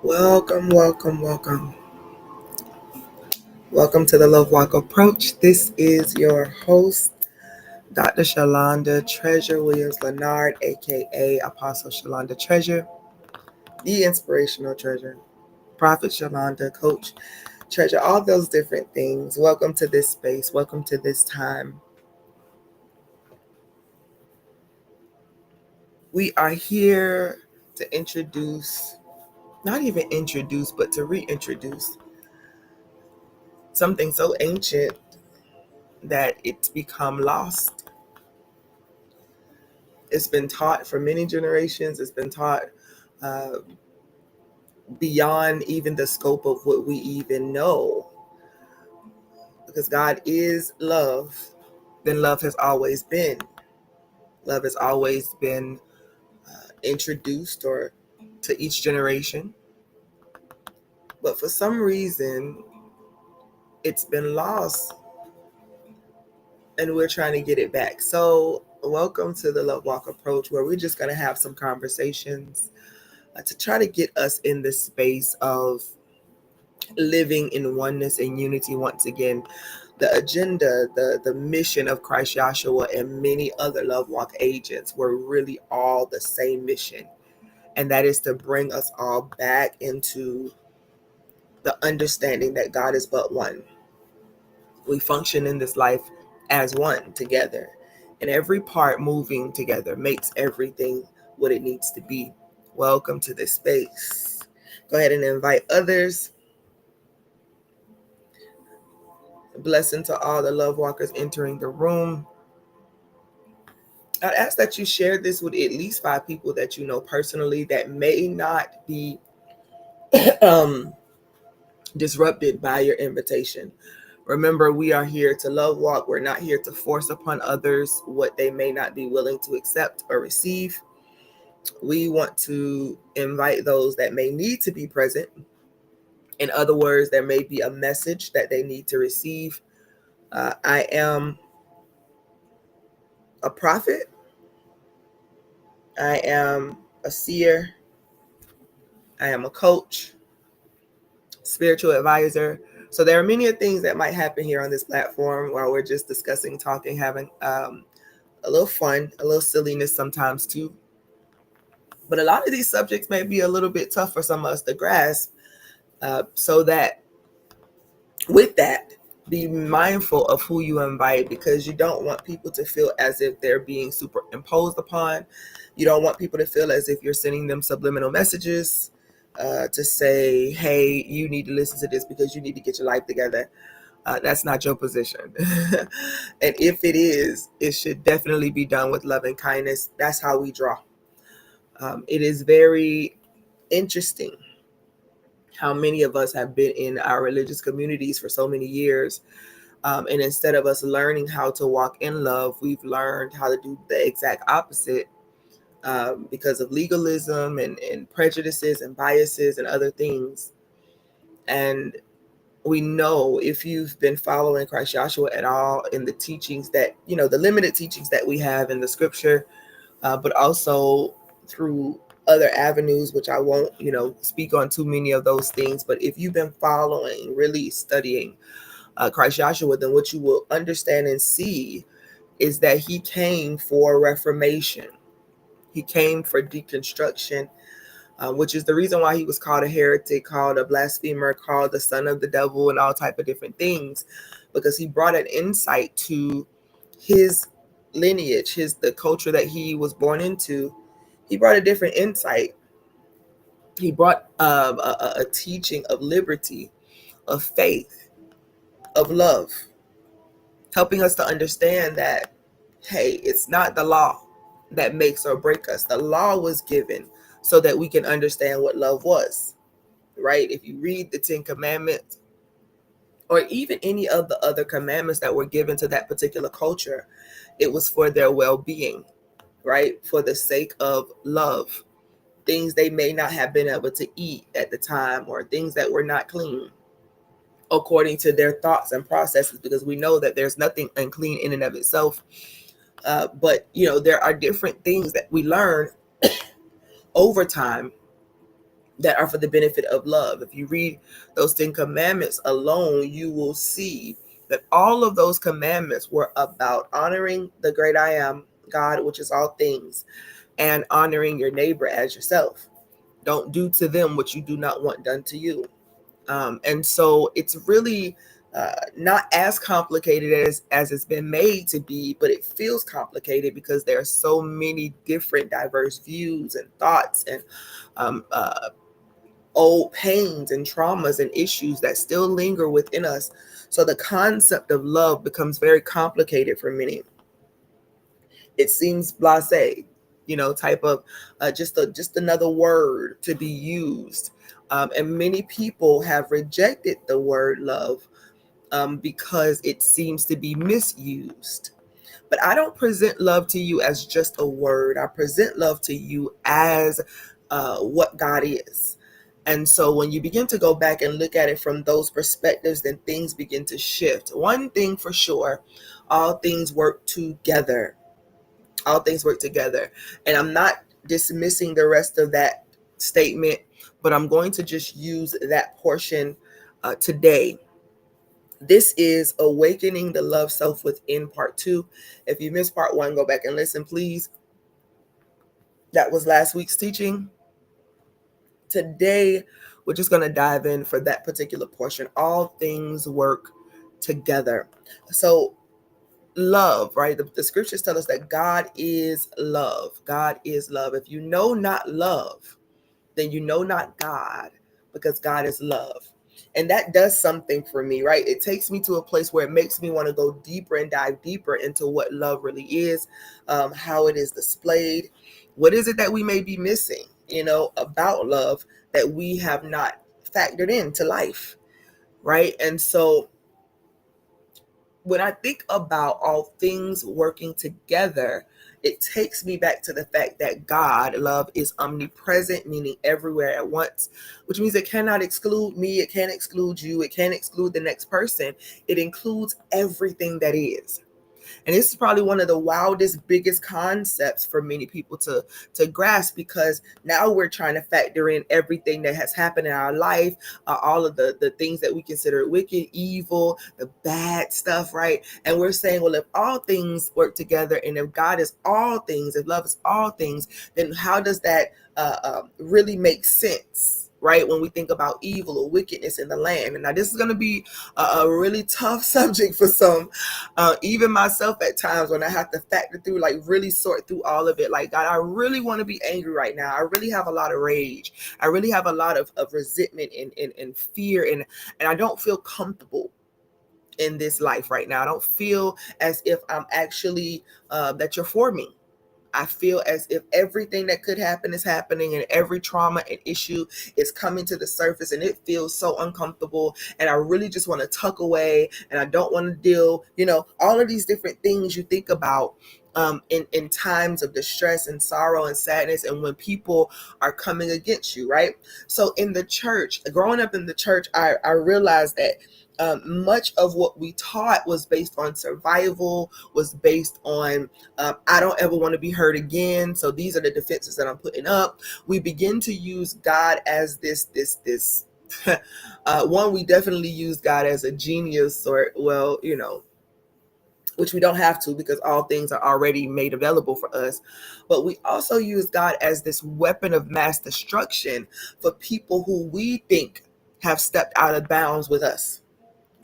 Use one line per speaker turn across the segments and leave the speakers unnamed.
Welcome, welcome, welcome. Welcome to the Love Walk Approach. This is your host, Dr. Shalonda Treasure Williams Leonard, aka Apostle Shalonda Treasure, the inspirational treasure, Prophet Shalonda, Coach Treasure, all those different things. Welcome to this space. Welcome to this time. We are here to introduce, not even introduce, but to reintroduce something so ancient that it's become lost. It's been taught for many generations. It's been taught uh, beyond even the scope of what we even know. Because God is love, then love has always been. Love has always been introduced or to each generation. But for some reason, it's been lost and we're trying to get it back. So welcome to the Love Walk Approach, where we're just going to have some conversations to try to get us in the space of living in oneness and unity once again. The agenda, the mission of Christ Yahshua and many other Love Walk agents were really all the same mission. And that is to bring us all back into the understanding that God is but one. We function in this life as one together. And every part moving together makes everything what it needs to be. Welcome to this space. Go ahead and invite others. Blessing to all the love walkers entering the room. I'd ask that you share this with at least 5 people that you know personally that may not be disrupted by your invitation. Remember, we are here to love walk. We're not here to force upon others what they may not be willing to accept or receive. We want to invite those that may need to be present. In other words, there may be a message that they need to receive. I am a prophet. I am a seer. I am a coach, spiritual advisor. So there are many things that might happen here on this platform while we're just discussing, talking, having a little fun, a little silliness sometimes too. But a lot of these subjects may be a little bit tough for some of us to grasp. So that with that, be mindful of who you invite, because you don't want people to feel as if they're being superimposed upon. You don't want people to feel as if you're sending them subliminal messages to say, hey, you need to listen to this because you need to get your life together. That's not your position. And if it is, it should definitely be done with love and kindness. That's how we draw. It is very interesting how many of us have been in our religious communities for so many years. And instead of us learning how to walk in love, we've learned how to do the exact opposite because of legalism and prejudices and biases and other things. And we know, if you've been following Christ Joshua at all in the teachings that, the limited teachings that we have in the scripture, but also through other avenues, which I won't, speak on too many of those things. But if you've been following, really studying Christ Joshua, then what you will understand and see is that he came for reformation. He came for deconstruction, which is the reason why he was called a heretic, called a blasphemer, called the son of the devil, and all type of different things, because he brought an insight to his lineage, the culture that he was born into. He brought a different insight. He brought a teaching of liberty, of faith, of love, helping us to understand that, hey, it's not the law that makes or break us. The law was given so that we can understand what love was, right? If you read the 10 Commandments, or even any of the other commandments that were given to that particular culture, it was for their well-being, right? For the sake of love. Things they may not have been able to eat at the time, or things that were not clean according to their thoughts and processes, because we know that there's nothing unclean in and of itself. But, there are different things that we learn over time that are for the benefit of love. If you read those 10 commandments alone, you will see that all of those commandments were about honoring the great I am, God, which is all things, and honoring your neighbor as yourself. Don't do to them what you do not want done to you. And so it's really not as complicated as it's been made to be, but it feels complicated because there are so many different diverse views and thoughts and um, uh, old pains and traumas and issues that still linger within us. So the concept of love becomes very complicated for many. It seems blasé, type of just another word to be used. And many people have rejected the word love because it seems to be misused. But I don't present love to you as just a word. I present love to you as what God is. And so when you begin to go back and look at it from those perspectives, then things begin to shift. One thing for sure, all things work together. All things work together. And I'm not dismissing the rest of that statement, but I'm going to just use that portion today. This is Awakening the Love Self Within Part 2. If you missed Part 1, go back and listen, please. That was last week's teaching. Today, we're just going to dive in for that particular portion. All things work together. So, love, right? The scriptures tell us that God is love. God is love. If you know not love, then you know not God, because God is love. And that does something for me, right? It takes me to a place where it makes me want to go deeper and dive deeper into what love really is, how it is displayed. What is it that we may be missing, about love that we have not factored into life, right? And so when I think about all things working together, it takes me back to the fact that God, love, is omnipresent, meaning everywhere at once, which means it cannot exclude me, it can't exclude you, it can't exclude the next person. It includes everything that is. And this is probably one of the wildest, biggest concepts for many people to grasp, because now we're trying to factor in everything that has happened in our life, all of the things that we consider wicked, evil, the bad stuff, right? And we're saying, well, if all things work together, and if God is all things, if love is all things, then how does that really make sense? Right, when we think about evil or wickedness in the land. And now this is going to be a really tough subject for some, even myself at times, when I have to factor through, like really sort through all of it. Like, God, I really want to be angry right now. I really have a lot of rage. I really have a lot of resentment and fear. And I don't feel comfortable in this life right now. I don't feel as if I'm actually, that you're for me. I feel as if everything that could happen is happening, and every trauma and issue is coming to the surface, and it feels so uncomfortable. And I really just want to tuck away, and I don't want to deal, all of these different things you think about in times of distress and sorrow and sadness, and when people are coming against you, right? So in the church, growing up in the church, I realized that much of what we taught was based on survival, was based on I don't ever want to be hurt again. So these are the defenses that I'm putting up. We begin to use God as this. One, we definitely use God as a genius, or, well, which we don't have to, because all things are already made available for us. But we also use God as this weapon of mass destruction for people who we think have stepped out of bounds with us.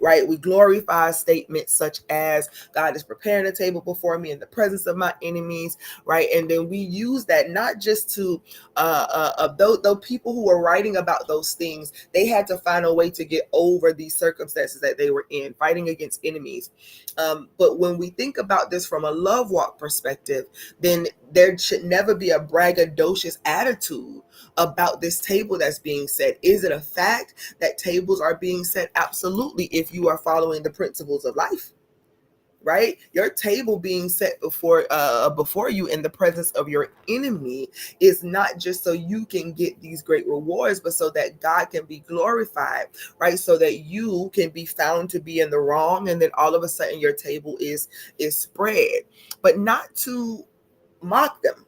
Right? We glorify statements such as, God is preparing a table before me in the presence of my enemies, right? And then we use that not just to those people who were writing about those things, they had to find a way to get over these circumstances that they were in, fighting against enemies. But when we think about this from a love walk perspective, then there should never be a braggadocious attitude about this table that's being set. Is it a fact that tables are being set? Absolutely, if you are following the principles of life, right? Your table being set before you in the presence of your enemy is not just so you can get these great rewards, but so that God can be glorified, right? So that you can be found to be in the wrong, and then all of a sudden your table is spread, but not to mock them.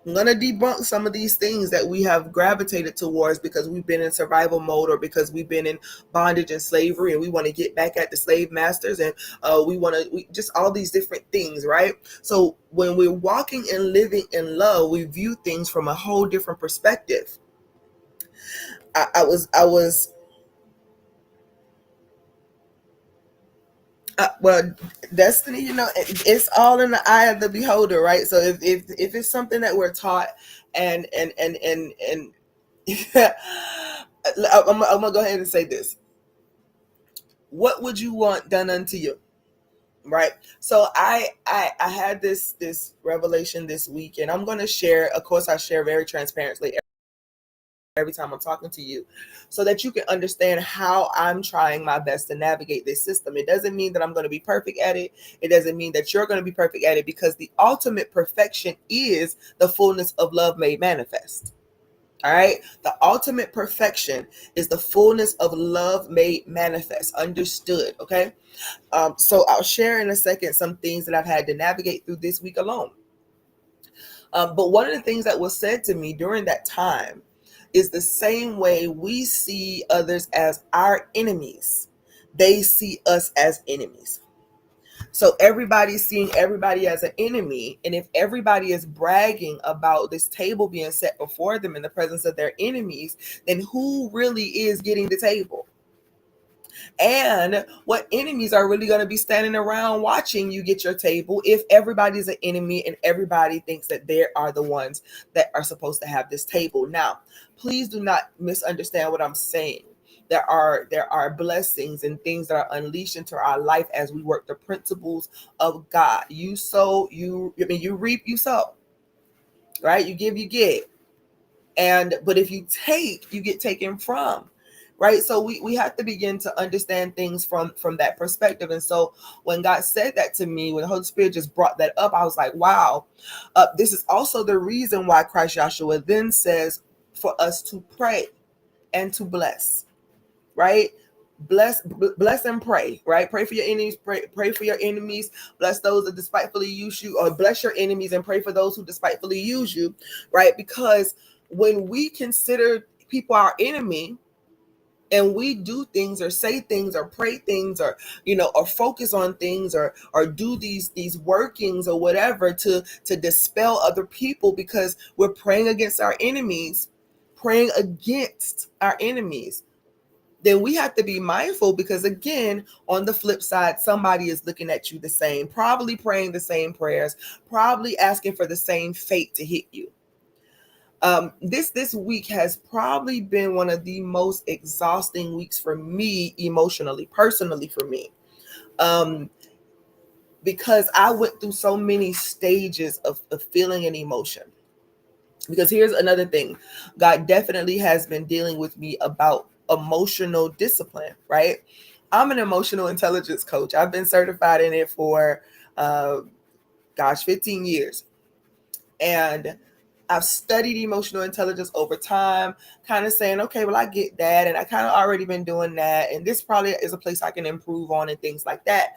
I'm going to debunk some of these things that we have gravitated towards because we've been in survival mode, or because we've been in bondage and slavery, and we want to get back at the slave masters, and we just all these different things, right? So when we're walking and living in love, we view things from a whole different perspective. I was well, destiny, it's all in the eye of the beholder, right? So if it's something that we're taught, and I'm gonna go ahead and say this: what would you want done unto you, right? So I had this revelation this week, and I'm gonna share. Of course, I share very transparently every time I'm talking to you, so that you can understand how I'm trying my best to navigate this system. It doesn't mean that I'm going to be perfect at it. It doesn't mean that you're going to be perfect at it, because the ultimate perfection is the fullness of love made manifest. All right. The ultimate perfection is the fullness of love made manifest. Understood. Okay. So I'll share in a second some things that I've had to navigate through this week alone. But one of the things that was said to me during that time is the same way we see others as our enemies, they see us as enemies. So everybody's seeing everybody as an enemy. And if everybody is bragging about this table being set before them in the presence of their enemies, then who really is getting the table? And what enemies are really going to be standing around watching you get your table if everybody's an enemy and everybody thinks that they are the ones that are supposed to have this table? Now, please do not misunderstand what I'm saying. There are blessings and things that are unleashed into our life as we work the principles of God. You sow, you reap, you sow. Right? You give, you get. But if you take, you get taken from. Right? So we have to begin to understand things from that perspective. And so when God said that to me, when the Holy Spirit just brought that up, I was like, wow. This is also the reason why Christ Joshua then says for us to pray and to bless. Right? Bless and pray. Right? Pray for your enemies. Pray for your enemies. Bless those that despitefully use you, or bless your enemies and pray for those who despitefully use you. Right? Because when we consider people our enemy, and we do things or say things or pray things, or or focus on things, or do these workings or whatever to dispel other people, because we're praying against our enemies, then we have to be mindful, because again, on the flip side, somebody is looking at you the same, probably praying the same prayers, probably asking for the same fate to hit you. This week has probably been one of the most exhausting weeks for me emotionally, personally for me, because I went through so many stages of feeling and emotion. Because here's another thing, God definitely has been dealing with me about emotional discipline, right? I'm an emotional intelligence coach. I've been certified in it for 15 years. And I've studied emotional intelligence over time, kind of saying, okay, well, I get that. And I kind of already been doing that. And this probably is a place I can improve on and things like that.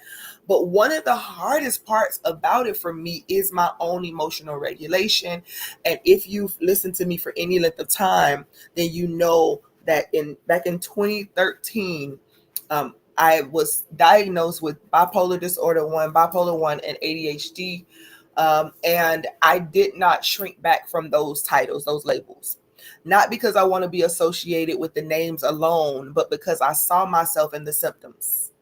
But one of the hardest parts about it for me is my own emotional regulation. And if you've listened to me for any length of time, then you know that back in 2013, I was diagnosed with bipolar disorder 1, bipolar 1, and ADHD. And I did not shrink back from those titles, those labels. Not because I want to be associated with the names alone, but because I saw myself in the symptoms.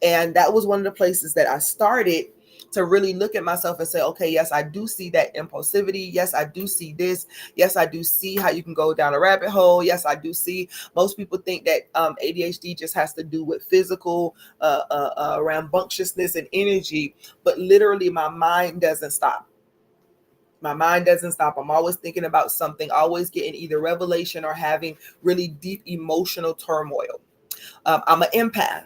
And that was one of the places that I started to really look at myself and say, okay, yes, I do see that impulsivity. Yes, I do see this. Yes, I do see how you can go down a rabbit hole. Yes, I do see. Most people think that ADHD just has to do with physical rambunctiousness and energy, but literally my mind doesn't stop. My mind doesn't stop. I'm always thinking about something, always getting either revelation or having really deep emotional turmoil. I'm an empath,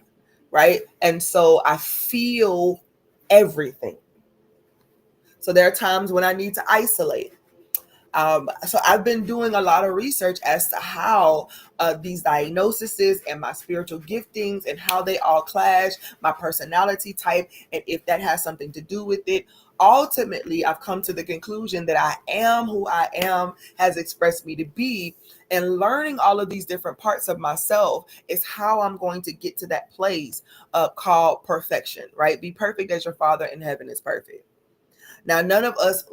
right? And so I feel everything. So there are times when I need to isolate. So I've been doing a lot of research as to how these diagnoses and my spiritual giftings and how they all clash, my personality type, and if that has something to do with it. Ultimately, I've come to the conclusion that I am who I am has expressed me to be, and learning all of these different parts of myself is how I'm going to get to that place called perfection, right? Be perfect as your Father in heaven is perfect. Now, none of us,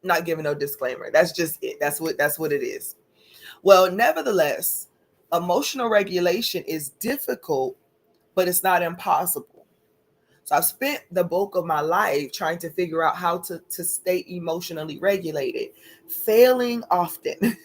not giving no disclaimer. That's just it. That's what it is. Well, nevertheless, emotional regulation is difficult, but it's not impossible. So I've spent the bulk of my life trying to figure out how to stay emotionally regulated, failing often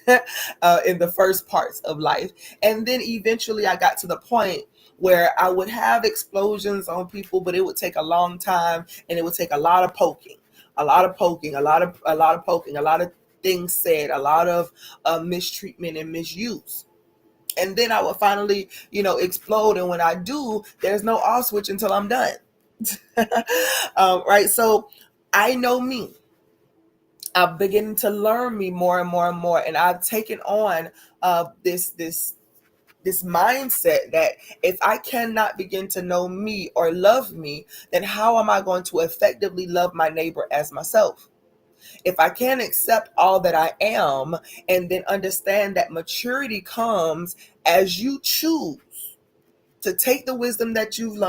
in the first parts of life. And then eventually I got to the point where I would have explosions on people, but it would take a long time and it would take a lot of poking, a lot of poking, a lot of poking, a lot of things said, a lot of mistreatment and misuse. And then I would finally, explode. And when I do, there's no off switch until I'm done. Right. So I know me. I'm beginning to learn me more and more and more, and I've taken on this mindset that if I cannot begin to know me or love me, then how am I going to effectively love my neighbor as myself? If I can't accept all that I am, and then understand that maturity comes as you choose to take the wisdom that you've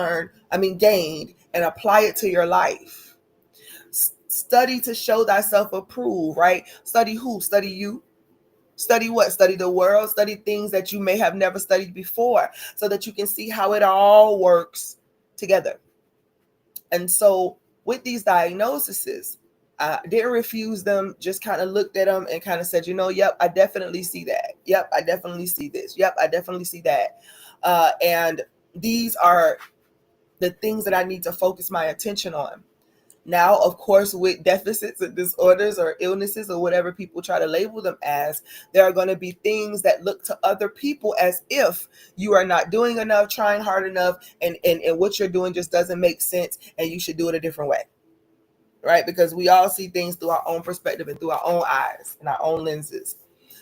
gained, and apply it to your life. Study to show thyself approved, right? Study who? Study you. Study what? Study the world. Study things that you may have never studied before, so that you can see how it all works together. And so with these diagnoses, I didn't refuse them, just kind of looked at them and kind of said, yep, I definitely see that. Yep, I definitely see this. Yep, I definitely see that. And these are the things that I need to focus my attention on. Now, of course, with deficits and disorders or illnesses or whatever people try to label them as, there are going to be things that look to other people as if you are not doing enough, trying hard enough, and what you're doing just doesn't make sense, and you should do it a different way. Right? Because we all see things through our own perspective and through our own eyes and our own lenses.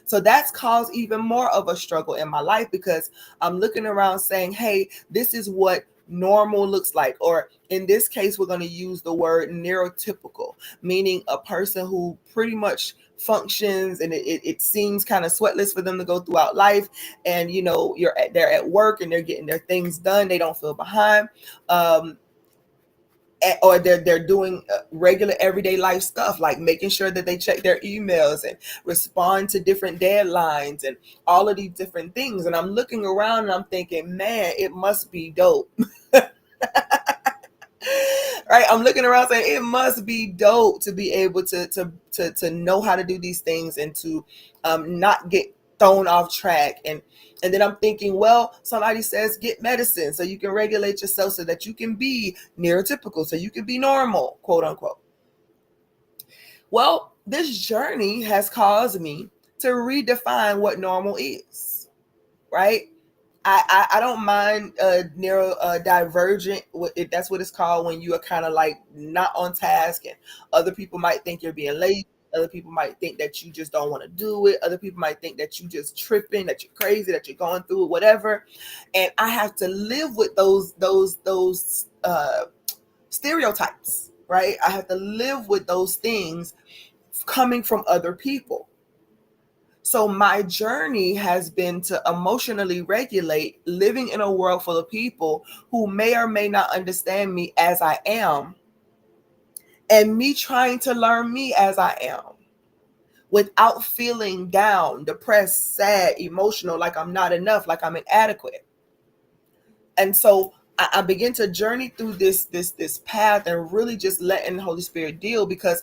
So that's caused even more of a struggle in my life, because I'm looking around saying, hey, this is what normal looks like. Or in this case, we're going to use the word neurotypical, meaning a person who pretty much functions, and it seems kind of sweatless for them to go throughout life. And, they're at work and they're getting their things done. They don't feel behind. Or they're doing regular everyday life stuff, like making sure that they check their emails and respond to different deadlines and all of these different things. And I'm looking around and I'm thinking, man, it must be dope. Right? I'm looking around saying it must be dope to be able to know how to do these things, and to not get thrown off track. And then I'm thinking, well, somebody says get medicine so you can regulate yourself, so that you can be neurotypical, so you can be normal, quote unquote. Well, this journey has caused me to redefine what normal is, right? I don't mind neuro divergent. If that's what it's called, when you are kind of like not on task, and other people might think you're being lazy. Other people might think that you just don't want to do it. Other people might think that you just tripping, that you're crazy, that you're going through it, whatever. And I have to live with those stereotypes, right? I have to live with those things coming from other people. So my journey has been to emotionally regulate, living in a world full of people who may or may not understand me as I am, and me trying to learn me as I am, without feeling down, depressed, sad, emotional, like I'm not enough, like I'm inadequate. And so I begin to journey through this path, and really just letting the Holy Spirit deal, because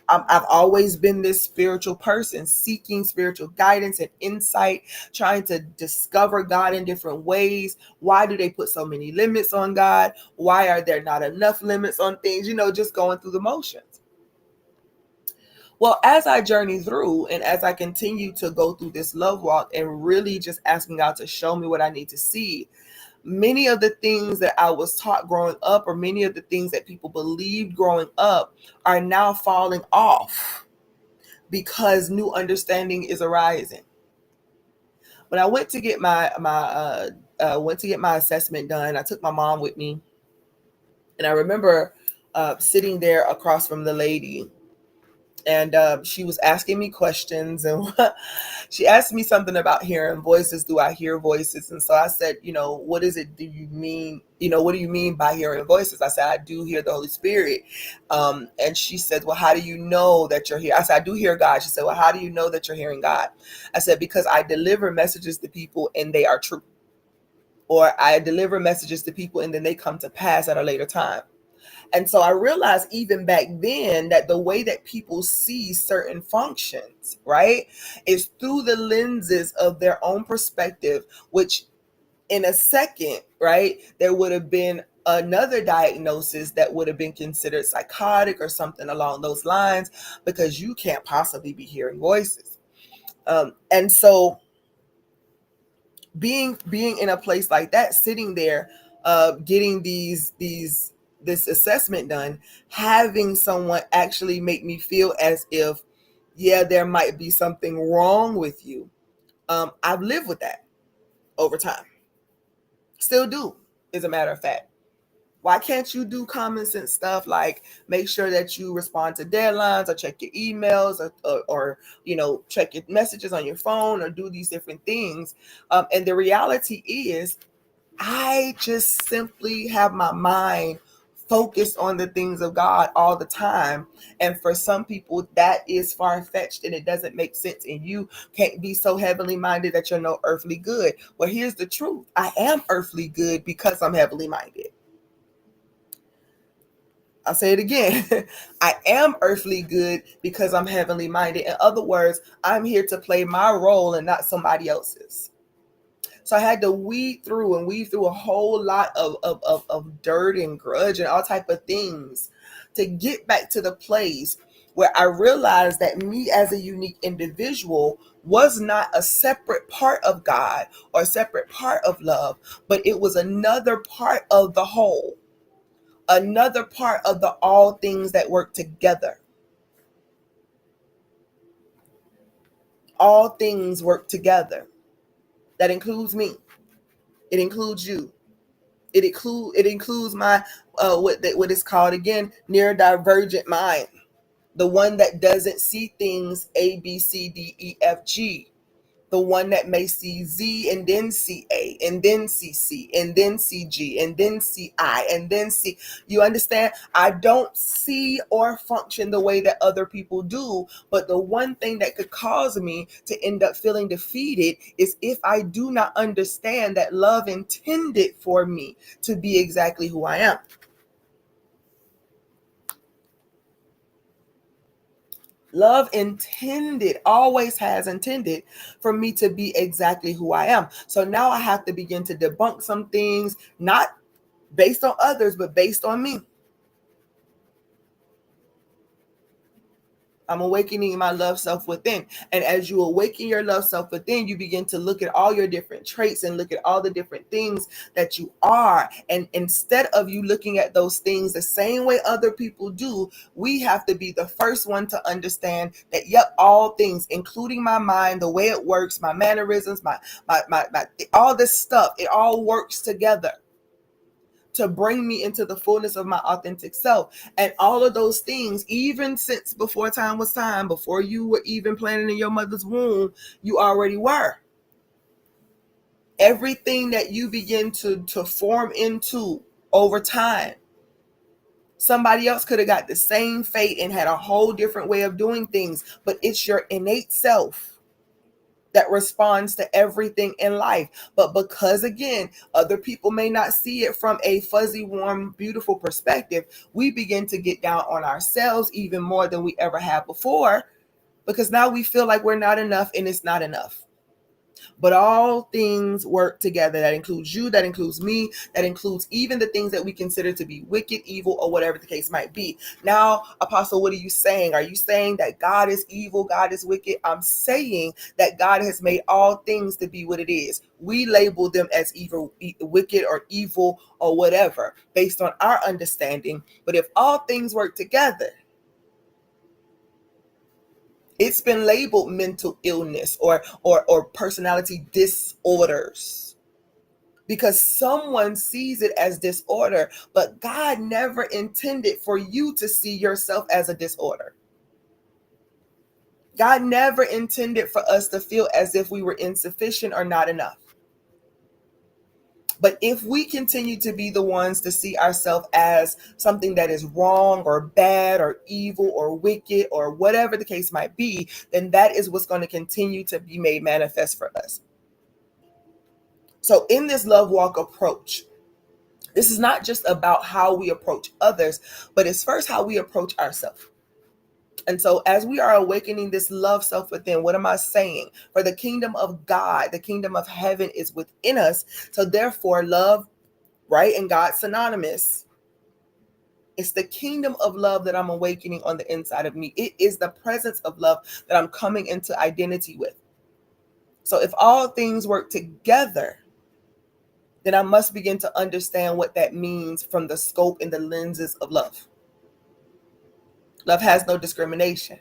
I've always been this spiritual person, seeking spiritual guidance and insight, trying to discover God in different ways. Why do they put so many limits on God? Why are there not enough limits on things? Just going through the motions. Well, as I journey through, and as I continue to go through this love walk, and really just asking God to show me what I need to see, many of the things that I was taught growing up, or many of the things that people believed growing up, are now falling off because new understanding is arising. When I went to get my assessment done, I took my mom with me, and I remember sitting there across from the lady, and she was asking me questions, and she asked me something about hearing voices. Do I hear voices? And so I said, what is it do you mean, what do you mean by hearing voices? I said, I do hear the Holy Spirit. And she said, well, how do you know that you're here? I said, I do hear God. She said, well, how do you know that you're hearing God? I said, because I deliver messages to people and they are true, or I deliver messages to people and then they come to pass at a later time. And so I realized even back then that the way that people see certain functions, right, is through the lenses of their own perspective, which in a second, right, there would have been another diagnosis that would have been considered psychotic or something along those lines, because you can't possibly be hearing voices. And so being in a place like that, sitting there, getting this assessment done, having someone actually make me feel as if, yeah, there might be something wrong with you. I've lived with that over time, still do, as a matter of fact. Why can't you do common sense stuff like make sure that you respond to deadlines, or check your emails, or check your messages on your phone, or do these different things? And the reality is, I just simply have my mind focused on the things of God all the time. And for some people, that is far-fetched and it doesn't make sense. And you can't be so heavenly minded that you're no earthly good. Well, here's the truth. I am earthly good because I'm heavenly minded. I'll say it again. I am earthly good because I'm heavenly minded. In other words, I'm here to play my role and not somebody else's. So I had to weed through a whole lot of dirt and grudge and all type of things to get back to the place where I realized that me as a unique individual was not a separate part of God or a separate part of love, but it was another part of the whole, another part of the all things that work together. All things work together. That includes me. It includes you. It includes my what is called again neurodivergent mind, the one that doesn't see things A B C D E F G, the one that may see Z and then see A and then see C and then see G and then see I and then see. You understand? I don't see or function the way that other people do. But the one thing that could cause me to end up feeling defeated is if I do not understand that love intended for me to be exactly who I am. Love intended, always has intended for me to be exactly who I am. So now I have to begin to debunk some things, not based on others, but based on me. I'm awakening my love self within. And as you awaken your love self within, you begin to look at all your different traits and look at all the different things that you are. And instead of you looking at those things the same way other people do, we have to be the first one to understand that, yep, all things, including my mind, the way it works, my mannerisms, my all this stuff, it all works together to bring me into the fullness of my authentic self. And all of those things, even since before time was time, before you were even planted in your mother's womb, you already were. Everything that you begin to form into over time, somebody else could have got the same fate and had a whole different way of doing things, but it's your innate self that responds to everything in life. But because, again, other people may not see it from a fuzzy, warm, beautiful perspective, we begin to get down on ourselves even more than we ever have before, because now we feel like we're not enough and it's not enough. But all things work together. That includes you, that includes me, that includes even the things that we consider to be wicked, evil, or whatever the case might be. Now, Apostle, what are you saying? Are you saying that God is evil, God is wicked? I'm saying that God has made all things to be what it is. We label them as evil, wicked, or evil, or whatever, based on our understanding. But if all things work together, it's been labeled mental illness or personality disorders because someone sees it as disorder, but God never intended for you to see yourself as a disorder. God never intended for us to feel as if we were insufficient or not enough. But if we continue to be the ones to see ourselves as something that is wrong or bad or evil or wicked or whatever the case might be, then that is what's going to continue to be made manifest for us. So in this love walk approach, this is not just about how we approach others, but it's first how we approach ourselves. And so as we are awakening this love self within, what am I saying? For the kingdom of God, the kingdom of heaven is within us. So therefore, love, right, and God synonymous. It's the kingdom of love that I'm awakening on the inside of me. It is the presence of love that I'm coming into identity with. So if all things work together, then I must begin to understand what that means from the scope and the lenses of love. Love has no discrimination.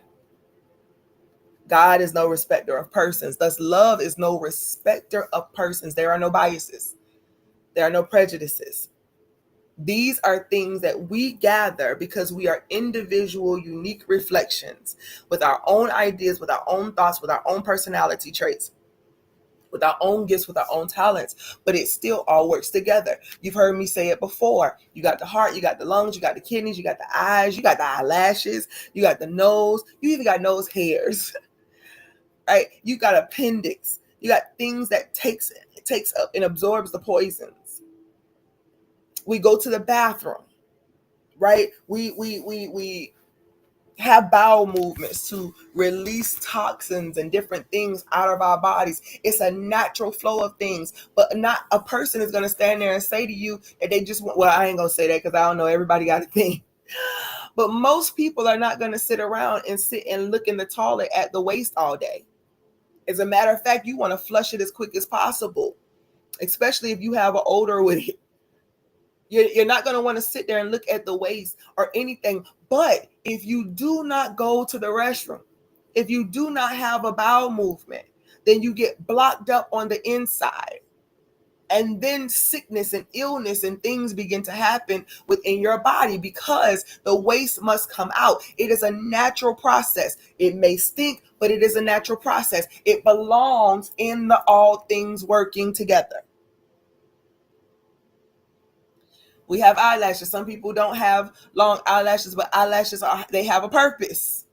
God is no respecter of persons. Thus, love is no respecter of persons. There are no biases. There are no prejudices. These are things that we gather because we are individual, unique reflections with our own ideas, with our own thoughts, with our own personality traits, with our own gifts, with our own talents, but it still all works together. You've heard me say it before. You got the heart, you got the lungs, you got the kidneys, you got the eyes, you got the eyelashes, you got the nose, you even got nose hairs, right? You got appendix, you got things that takes up and absorbs the poisons. We go to the bathroom, right? We have bowel movements to release toxins and different things out of our bodies. It's a natural flow of things, but not a person is going to stand there and say to you that they just want, well, I ain't going to say that because I don't know, everybody got a thing. But most people are not going to sit around and sit and look in the toilet at the waste all day. As a matter of fact, you want to flush it as quick as possible, especially if you have an odor with it. You're not going to want to sit there and look at the waste or anything. But if you do not go to the restroom, if you do not have a bowel movement, then you get blocked up on the inside. And then sickness and illness and things begin to happen within your body because the waste must come out. It is a natural process. It may stink, but it is a natural process. It belongs in the all things working together. We have eyelashes. Some people don't have long eyelashes, but eyelashes they have a purpose.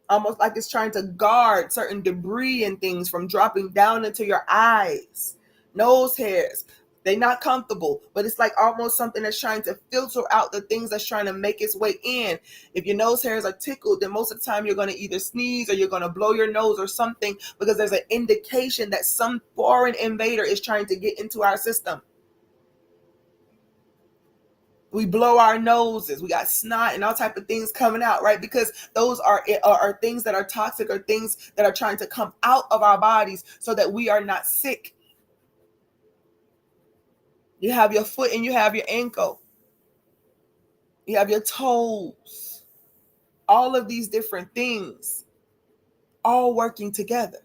Almost like it's trying to guard certain debris and things from dropping down into your eyes. Nose hairs, they're not comfortable, but it's like almost something that's trying to filter out the things that's trying to make its way in. If your nose hairs are tickled, then most of the time you're going to either sneeze or you're going to blow your nose or something because there's an indication that some foreign invader is trying to get into our system. We blow our noses, we got snot and all type of things coming out, right? Because those are things that are toxic or things that are trying to come out of our bodies so that we are not sick. You have your foot and you have your ankle. You have your toes. All of these different things all working together.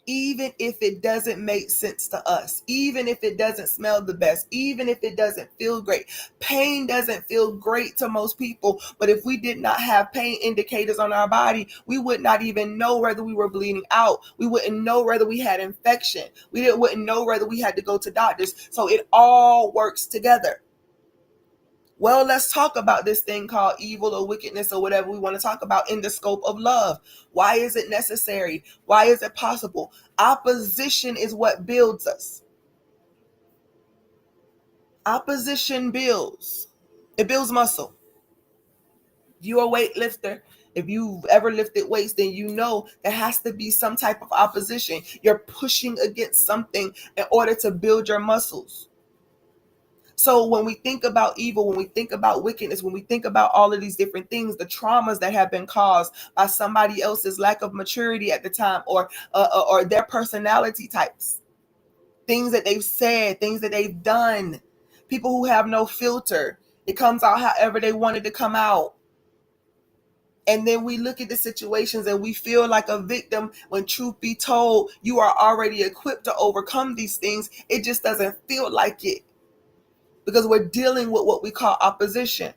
Even if it doesn't make sense to us, even if it doesn't smell the best, even if it doesn't feel great. Pain doesn't feel great to most people, but if we did not have pain indicators on our body, we would not even know whether we were bleeding out. We wouldn't know whether we had infection. Wouldn't know whether we had to go to doctors. So it all works together. Well, let's talk about this thing called evil or wickedness or whatever we want to talk about in the scope of love. Why is it necessary? Why is it possible? Opposition is what builds us. Opposition builds. It builds muscle. If you're a weightlifter If you've ever lifted weights, then you know there has to be some type of opposition. You're pushing against something in order to build your muscles. So when we think about evil, when we think about wickedness, when we think about all of these different things, the traumas that have been caused by somebody else's lack of maturity at the time, or their personality types, things that they've said, things that they've done, people who have no filter, it comes out however they want it to come out. And then we look at the situations and we feel like a victim when, truth be told, you are already equipped to overcome these things. It just doesn't feel like it, because we're dealing with what we call opposition.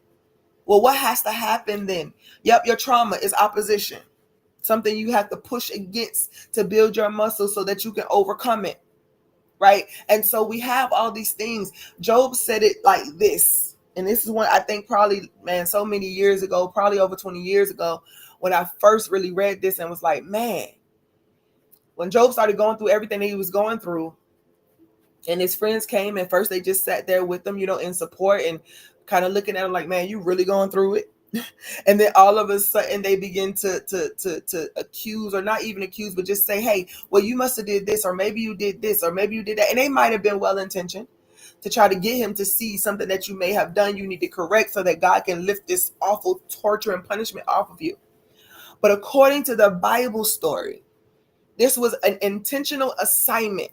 Well, what has to happen then? Yep, your trauma is opposition. Something you have to push against to build your muscles so that you can overcome it. Right? And so we have all these things. Job said it like this. And this is one, I think, probably, man, so many years ago, probably over 20 years ago, when I first really read this and was like, man, when Job started going through everything that he was going through, and his friends came, and first they just sat there with him, in support and kind of looking at him like, man, you really going through it? And then all of a sudden they begin to accuse, or not even accuse, but just say, hey, well, you must have did this, or maybe you did this, or maybe you did that. And they might have been well-intentioned to try to get him to see something that you may have done you need to correct, so that God can lift this awful torture and punishment off of you. But according to the Bible story, this was an intentional assignment.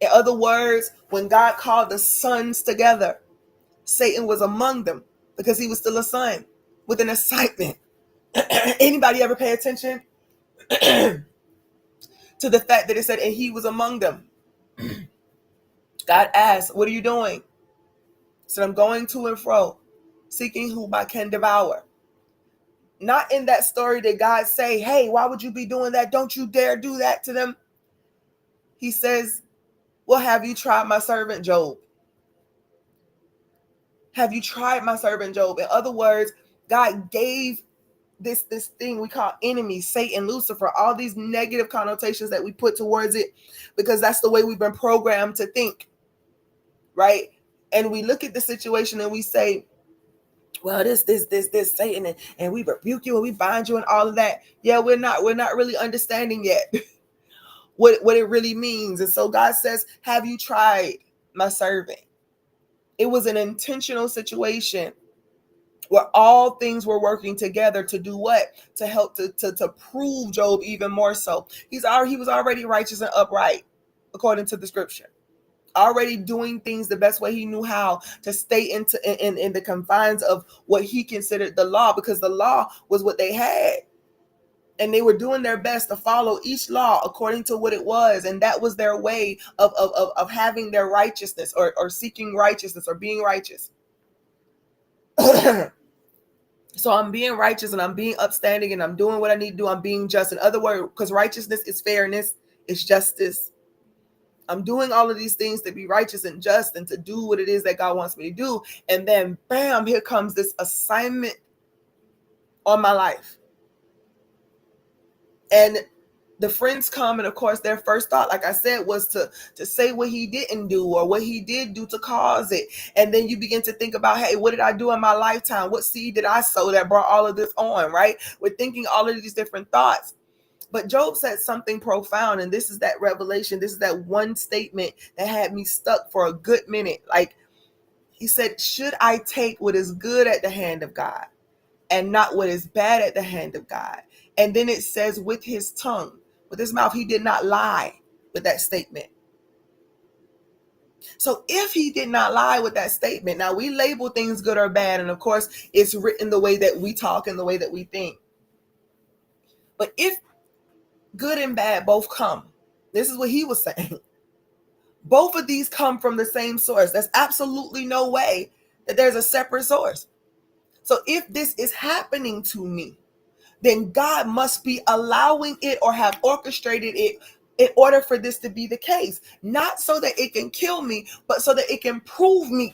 In other words, when God called the sons together, Satan was among them because he was still a son with an assignment. Anybody ever pay attention to the fact that it said, and he was among them? God asked, what are you doing? He said, I'm going to and fro, seeking whom I can devour. Not in that story did God say, hey, why would you be doing that? Don't you dare do that to them. He says, well, have you tried my servant Job? Have you tried my servant Job? In other words, God gave this thing we call enemy, Satan, Lucifer, all these negative connotations that we put towards it, because that's the way we've been programmed to think, right? And we look at the situation and we say, well, this Satan, and we rebuke you and we bind you and all of that. Yeah, we're not really understanding yet what it really means. And so God says, have you tried my servant? It was an intentional situation where all things were working together to do what? To help to prove Job even more so. He was already righteous and upright, according to the scripture. Already doing things the best way he knew how, to stay in the confines of what he considered the law, because the law was what they had. And they were doing their best to follow each law according to what it was. And that was their way of having their righteousness, or seeking righteousness, or being righteous. So I'm being righteous and I'm being upstanding and I'm doing what I need to do. I'm being just. In other words, because righteousness is fairness, it's justice. I'm doing all of these things to be righteous and just and to do what it is that God wants me to do. And then, bam, here comes this assignment on my life. And the friends come, and of course, their first thought, like I said, was to say what he didn't do or what he did do to cause it. And then you begin to think about, hey, what did I do in my lifetime? What seed did I sow that brought all of this on, right? We're thinking all of these different thoughts. But Job said something profound, and this is that revelation. This is that one statement that had me stuck for a good minute. Like, he said, should I take what is good at the hand of God and not what is bad at the hand of God? And then it says, with his tongue, with his mouth, he did not lie with that statement. So if he did not lie with that statement, now we label things good or bad, and of course it's written the way that we talk and the way that we think. But if good and bad both come, this is what he was saying, both of these come from the same source. There's absolutely no way that there's a separate source. So if this is happening to me, then God must be allowing it or have orchestrated it in order for this to be the case. Not so that it can kill me, but so that it can prove me.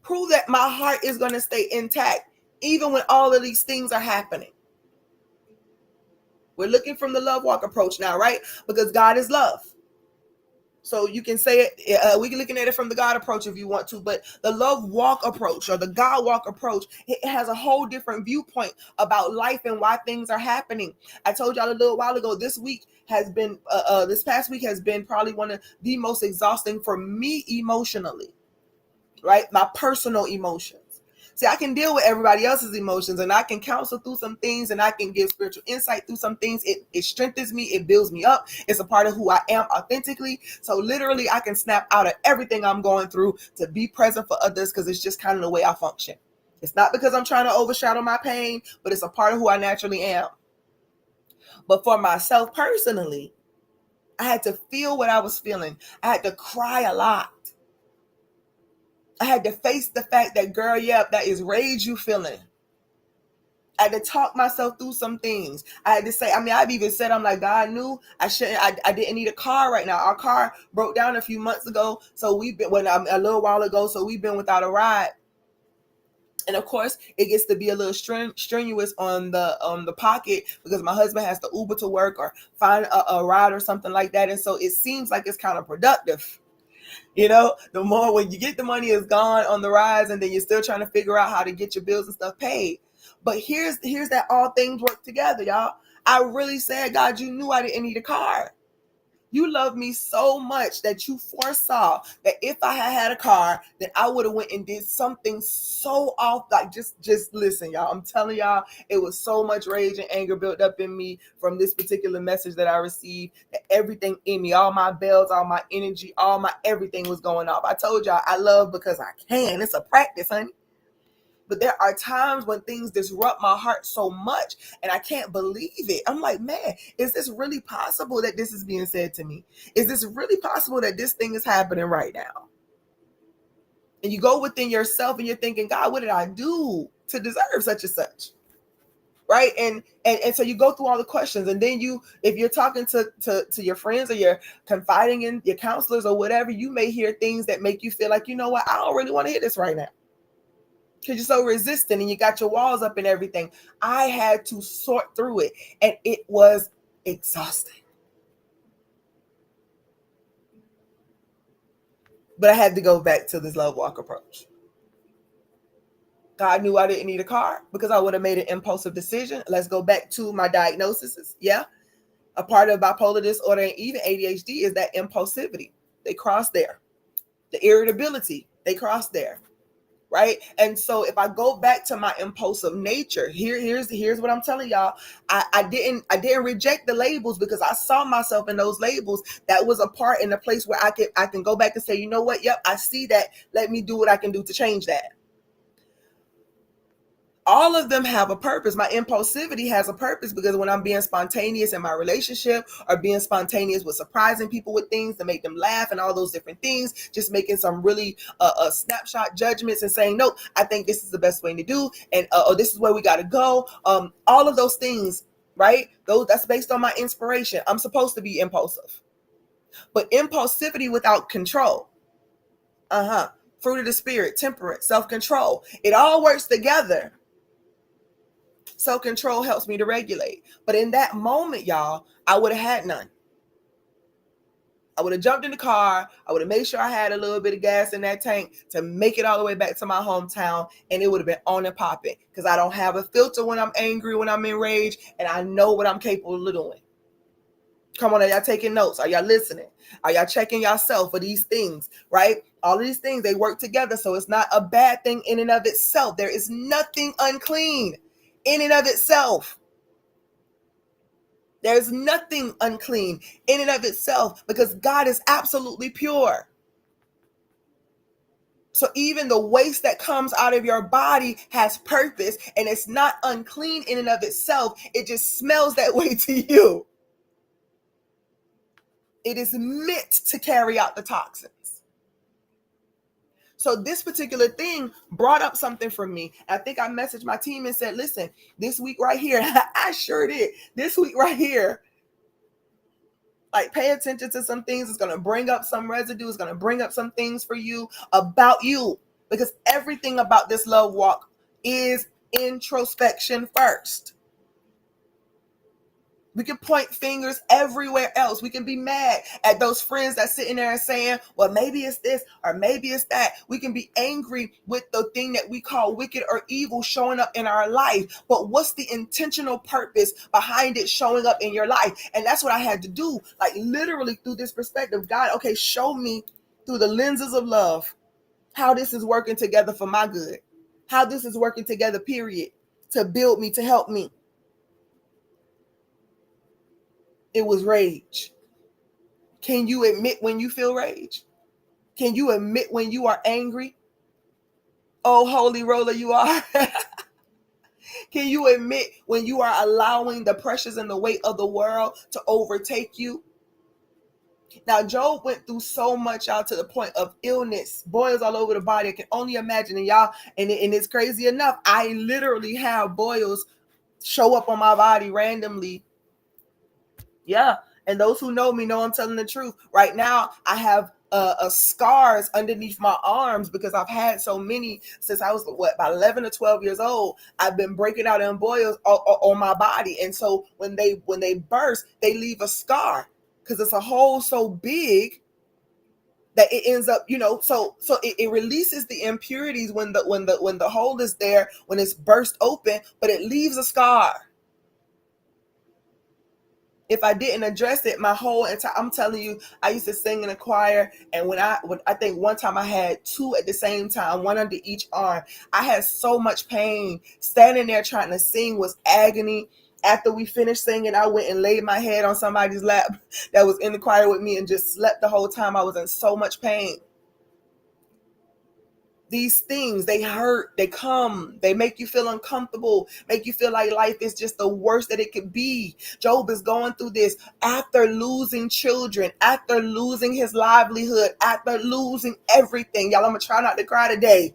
Prove that my heart is going to stay intact, even when all of these things are happening. We're looking from the love walk approach now, right? Because God is love. So you can say it, we can looking at it from the God approach if you want to, but the love walk approach or the God walk approach, it has a whole different viewpoint about life and why things are happening. I told y'all a little while ago, this past week has been probably one of the most exhausting for me emotionally, right? My personal emotions. See, I can deal with everybody else's emotions and I can counsel through some things and I can give spiritual insight through some things. It strengthens me. It builds me up. It's a part of who I am authentically. So literally I can snap out of everything I'm going through to be present for others because it's just kind of the way I function. It's not because I'm trying to overshadow my pain, but it's a part of who I naturally am. But for myself personally, I had to feel what I was feeling. I had to cry a lot. I had to face the fact that, girl, yep, that is rage you feeling. I had to talk myself through some things. I had to say, I've even said, I'm like, God knew I didn't need a car right now. Our car broke down a few months ago. So a little while ago. So we've been without a ride. And of course, it gets to be a little strenuous on the pocket because my husband has to Uber to work or find a ride or something like that. And so it seems like it's kind of productive. The more when you get the money is gone on the rise and then you're still trying to figure out how to get your bills and stuff paid. But here's that all things work together, y'all. I really said, God, you knew I didn't need a car. You love me so much that you foresaw that if I had a car, that I would have went and did something so off. Like just listen, y'all. I'm telling y'all, it was so much rage and anger built up in me from this particular message that I received, that everything in me, all my bells, all my energy, all my everything was going off. I told y'all I love because I can. It's a practice, honey. But there are times when things disrupt my heart so much and I can't believe it. I'm like, man, is this really possible that this is being said to me? Is this really possible that this thing is happening right now? And you go within yourself and you're thinking, God, what did I do to deserve such and such? Right. And so you go through all the questions. And then if you're talking to your friends or you're confiding in your counselors or whatever, you may hear things that make you feel like, you know what, I don't really want to hear this right now. Because you're so resistant and you got your walls up and everything. I had to sort through it and it was exhausting. But I had to go back to this love walk approach. God knew I didn't need a car because I would have made an impulsive decision. Let's go back to my diagnoses. Yeah. A part of bipolar disorder and even ADHD is that impulsivity. They cross there. The irritability, they cross there. Right. And so if I go back to my impulsive nature, here's what I'm telling y'all. I didn't reject the labels because I saw myself in those labels. That was a part in the place where I can go back and say, you know what? Yep, I see that. Let me do what I can do to change that. All of them have a purpose. My impulsivity has a purpose because when I'm being spontaneous in my relationship or being spontaneous with surprising people with things to make them laugh and all those different things, just making some really snapshot judgments and saying, no, I think this is the best way to do. And this is where we got to go. All of those things, right? That's based on my inspiration. I'm supposed to be impulsive, but impulsivity without control. Fruit of the spirit, temperance, self-control. It all works together. Self-control helps me to regulate. But in that moment, y'all, I would have had none. I would have jumped in the car. I would have made sure I had a little bit of gas in that tank to make it all the way back to my hometown. And it would have been on and popping because I don't have a filter when I'm angry, when I'm enraged, and I know what I'm capable of doing. Come on, are y'all taking notes? Are y'all listening? Are y'all checking yourself for these things, right? All of these things, they work together. So it's not a bad thing in and of itself. There is nothing unclean in and of itself. There's nothing unclean in and of itself because God is absolutely pure. So even the waste that comes out of your body has purpose and it's not unclean in and of itself. It just smells that way to you. It is meant to carry out the toxins. So this particular thing brought up something for me. I think I messaged my team and said, listen, this week right here, I sure did. This week right here, like pay attention to some things. It's going to bring up some residue. It's going to bring up some things for you about you because everything about this love walk is introspection first. We can point fingers everywhere else. We can be mad at those friends that's sitting there and saying, well, maybe it's this or maybe it's that. We can be angry with the thing that we call wicked or evil showing up in our life. But what's the intentional purpose behind it showing up in your life? And that's what I had to do, like literally through this perspective. God, okay, show me through the lenses of love how this is working together for my good, how this is working together, period, to build me, to help me. It was rage. Can you admit when you feel rage? Can you admit when you are angry? Oh, holy roller you are. Can you admit when you are allowing the pressures and the weight of the world to overtake you? Now, Job went through so much, y'all, to the point of illness, boils all over the body. I can only imagine. And y'all, and it's crazy enough, I literally have boils show up on my body randomly. Yeah. And those who know me know I'm telling the truth. Right now, I have scars underneath my arms because I've had so many since I was about 11 or 12 years old. I've been breaking out in boils on my body. And so when they burst, they leave a scar because it's a hole so big that it ends up, so it releases the impurities when the hole is there, when it's burst open, but it leaves a scar. If I didn't address it, my whole entire, I'm telling you, I used to sing in a choir, and when I think one time I had two at the same time, one under each arm. I had so much pain. Standing there trying to sing was agony. After we finished singing, I went and laid my head on somebody's lap that was in the choir with me and just slept the whole time. I was in so much pain. These things, they hurt, they come, they make you feel uncomfortable, make you feel like life is just the worst that it could be. Job is going through this after losing children, after losing his livelihood, after losing everything. Y'all, I'm gonna try not to cry today.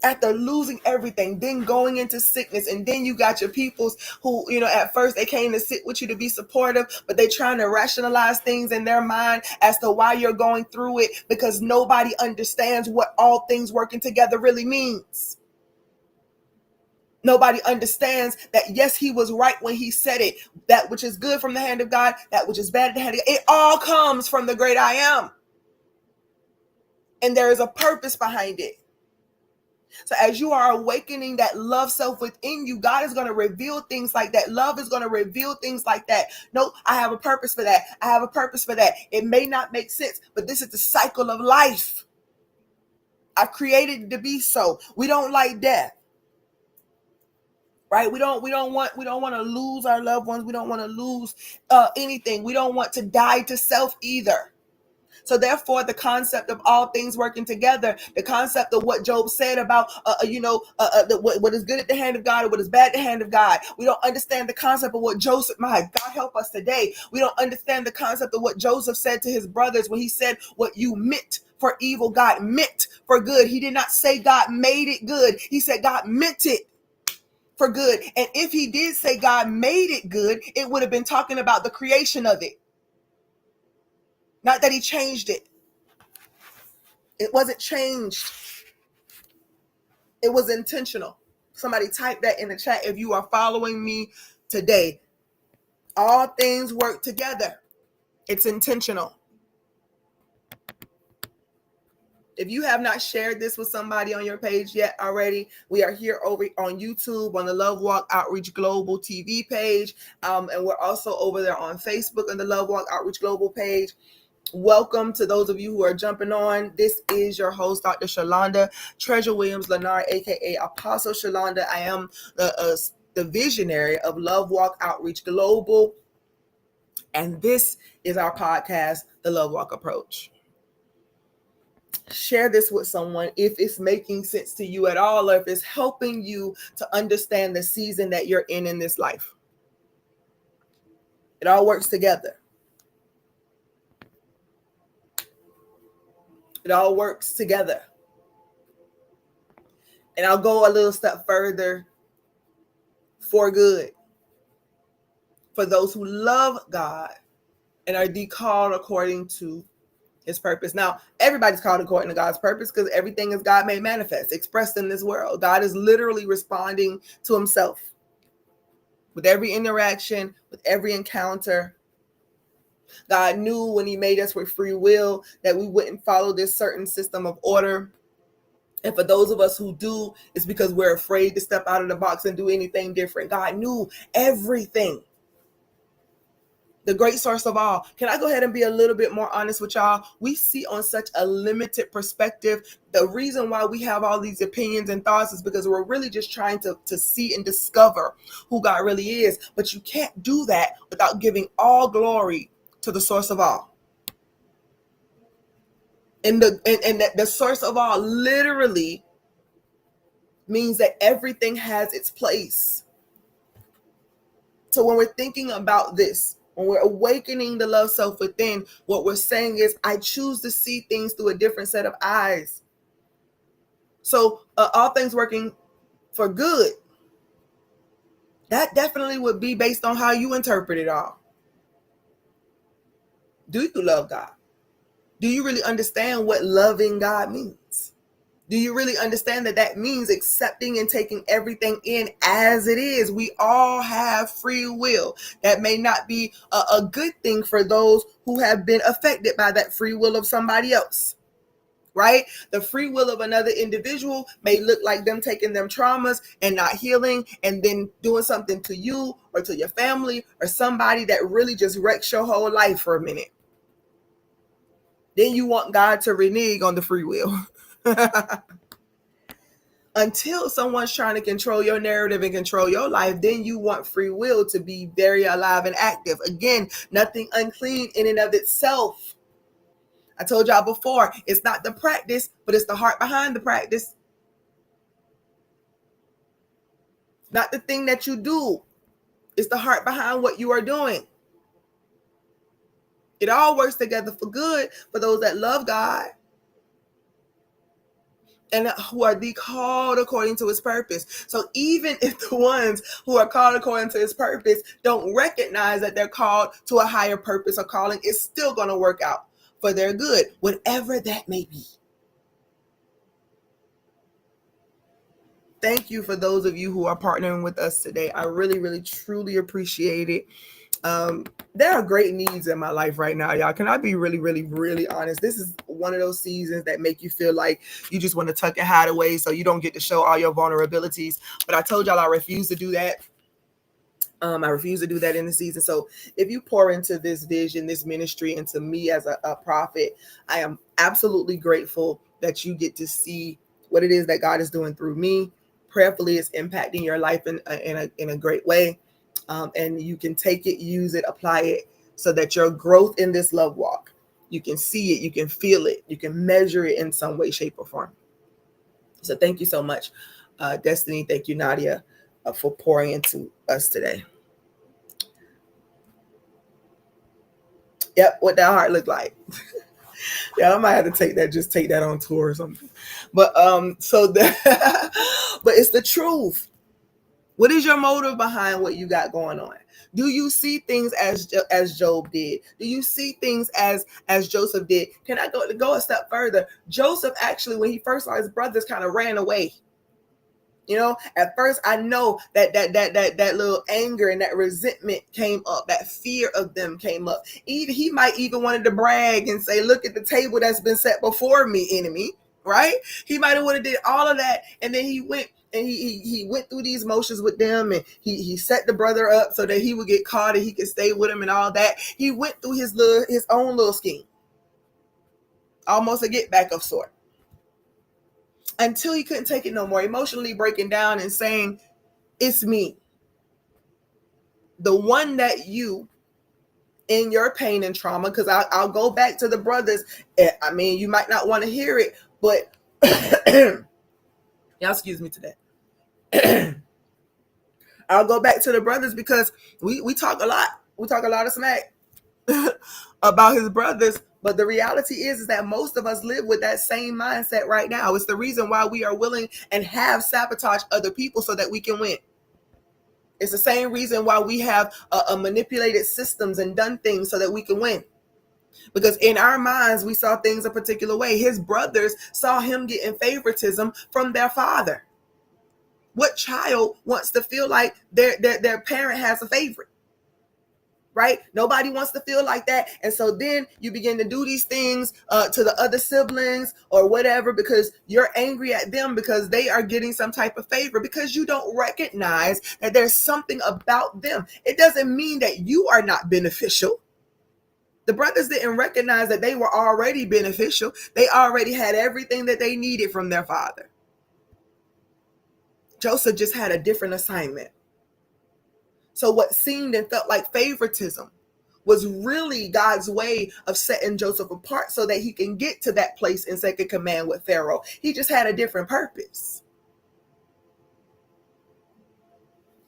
After losing everything, then going into sickness, and then you got your peoples who, at first they came to sit with you to be supportive, but they trying to rationalize things in their mind as to why you're going through it, because nobody understands what all things working together really means. Nobody understands that, yes, he was right when he said it. That which is good from the hand of God, that which is bad at the hand of God, it all comes from the great I am. And there is a purpose behind it. So as you are awakening that love self within you, God is going to reveal things like that. Love is going to reveal things like that. No, I have a purpose for that. I have a purpose for that. It may not make sense, but this is the cycle of life. I've created it to be so. We don't like death. Right? We don't want to lose our loved ones. We don't want to lose anything. We don't want to die to self either. So therefore, the concept of all things working together, the concept of what Job said about, what is good at the hand of God and what is bad at the hand of God. We don't understand the concept of what Joseph, my God help us today. We don't understand the concept of what Joseph said to his brothers when he said, what you meant for evil, God meant for good. He did not say God made it good. He said God meant it for good. And if he did say God made it good, it would have been talking about the creation of it. Not that he changed it. It wasn't changed. It was intentional. Somebody type that in the chat if you are following me today. All things work together. It's intentional. If you have not shared this with somebody on your page yet already, we are here over on YouTube on the Love Walk Outreach Global TV page. And we're also over there on Facebook on the Love Walk Outreach Global page. Welcome to those of you who are jumping on. This is your host, Dr. Shalonda Treasure Williams Lennar, aka Apostle Shalonda. I am the visionary of Love Walk Outreach Global. And this is our podcast, The Love Walk Approach. Share this with someone if it's making sense to you at all, or if it's helping you to understand the season that you're in this life. It all works together. It all works together. And I'll go a little step further. For good. For those who love God and are called according to his purpose. Now, everybody's called according to God's purpose because everything is God made manifest, expressed in this world. God is literally responding to himself with every interaction, with every encounter. God knew when he made us with free will that we wouldn't follow this certain system of order. And for those of us who do, it's because we're afraid to step out of the box and do anything different. God knew everything. The great source of all. Can I go ahead and be a little bit more honest with y'all? We see on such a limited perspective. The reason why we have all these opinions and thoughts is because we're really just trying to see and discover who God really is. But you can't do that without giving all glory to the source of all. And that the source of all literally means that everything has its place. So when we're thinking about this, when we're awakening the love self within, what we're saying is, I choose to see things through a different set of eyes. So all things working for good, that definitely would be based on how you interpret it all. Do you love God? Do you really understand what loving God means? Do you really understand that that means accepting and taking everything in as it is? We all have free will. That may not be a good thing for those who have been affected by that free will of somebody else, right? The free will of another individual may look like them taking them traumas and not healing and then doing something to you or to your family or somebody that really just wrecks your whole life for a minute. Then you want God to renege on the free will. Until someone's trying to control your narrative and control your life, then you want free will to be very alive and active. Again, nothing unclean in and of itself. I told y'all before, it's not the practice, but it's the heart behind the practice. Not the thing that you do. It's the heart behind what you are doing. It all works together for good for those that love God and who are called according to his purpose. So even if the ones who are called according to his purpose don't recognize that they're called to a higher purpose or calling, it's still going to work out for their good, whatever that may be. Thank you for those of you who are partnering with us today. I really, really, truly appreciate it. There are great needs in my life right now, y'all. Can I be really, really, really honest? This is one of those seasons that make you feel like you just want to tuck and hide away so you don't get to show all your vulnerabilities. But I told y'all I refuse to do that. I refuse to do that in the season. So if you pour into this vision, this ministry, into me as a prophet, I am absolutely grateful that you get to see what it is that God is doing through me. Prayerfully, it's impacting your life in a great way. And you can take it, use it, apply it so that your growth in this love walk, you can see it, you can feel it, you can measure it in some way, shape, or form. So thank you so much, Destiny. Thank you, Nadia, for pouring into us today. Yep, what that heart looked like. Yeah, I might have to take that on tour or something. But but it's the truth. What is your motive behind what you got going on? Do you see things as Job did? Do you see things as Joseph did? Can I go a step further? Joseph actually, when he first saw his brothers, kind of ran away. You know, at first I know that little anger and that resentment came up, that fear of them came up. He might even wanted to brag and say, "Look at the table that's been set before me, enemy." Right? He might have wanted to did all of that, and then he went and he went through these motions with them, and he set the brother up so that he would get caught and he could stay with him and all that. He went through his own little scheme, almost a get back of sort, until he couldn't take it no more, emotionally breaking down and saying, "It's me, the one that you, in your pain and trauma," because I'll go back to the brothers. I mean, you might not want to hear it, but y'all excuse me today. I'll go back to the brothers because we talk a lot. We talk a lot of smack about his brothers. But the reality is that most of us live with that same mindset right now. It's the reason why we are willing and have sabotaged other people so that we can win. It's the same reason why we have manipulated systems and done things so that we can win. Because in our minds, we saw things a particular way. His brothers saw him getting favoritism from their father. What child wants to feel like their parent has a favorite? Right? Nobody wants to feel like that. And so then you begin to do these things to the other siblings or whatever, because you're angry at them because they are getting some type of favor, because you don't recognize that there's something about them. It doesn't mean that you are not beneficial. The brothers didn't recognize that they were already beneficial. They already had everything that they needed from their father. Joseph just had a different assignment. So what seemed and felt like favoritism was really God's way of setting Joseph apart so that he can get to that place in second command with Pharaoh. He just had a different purpose.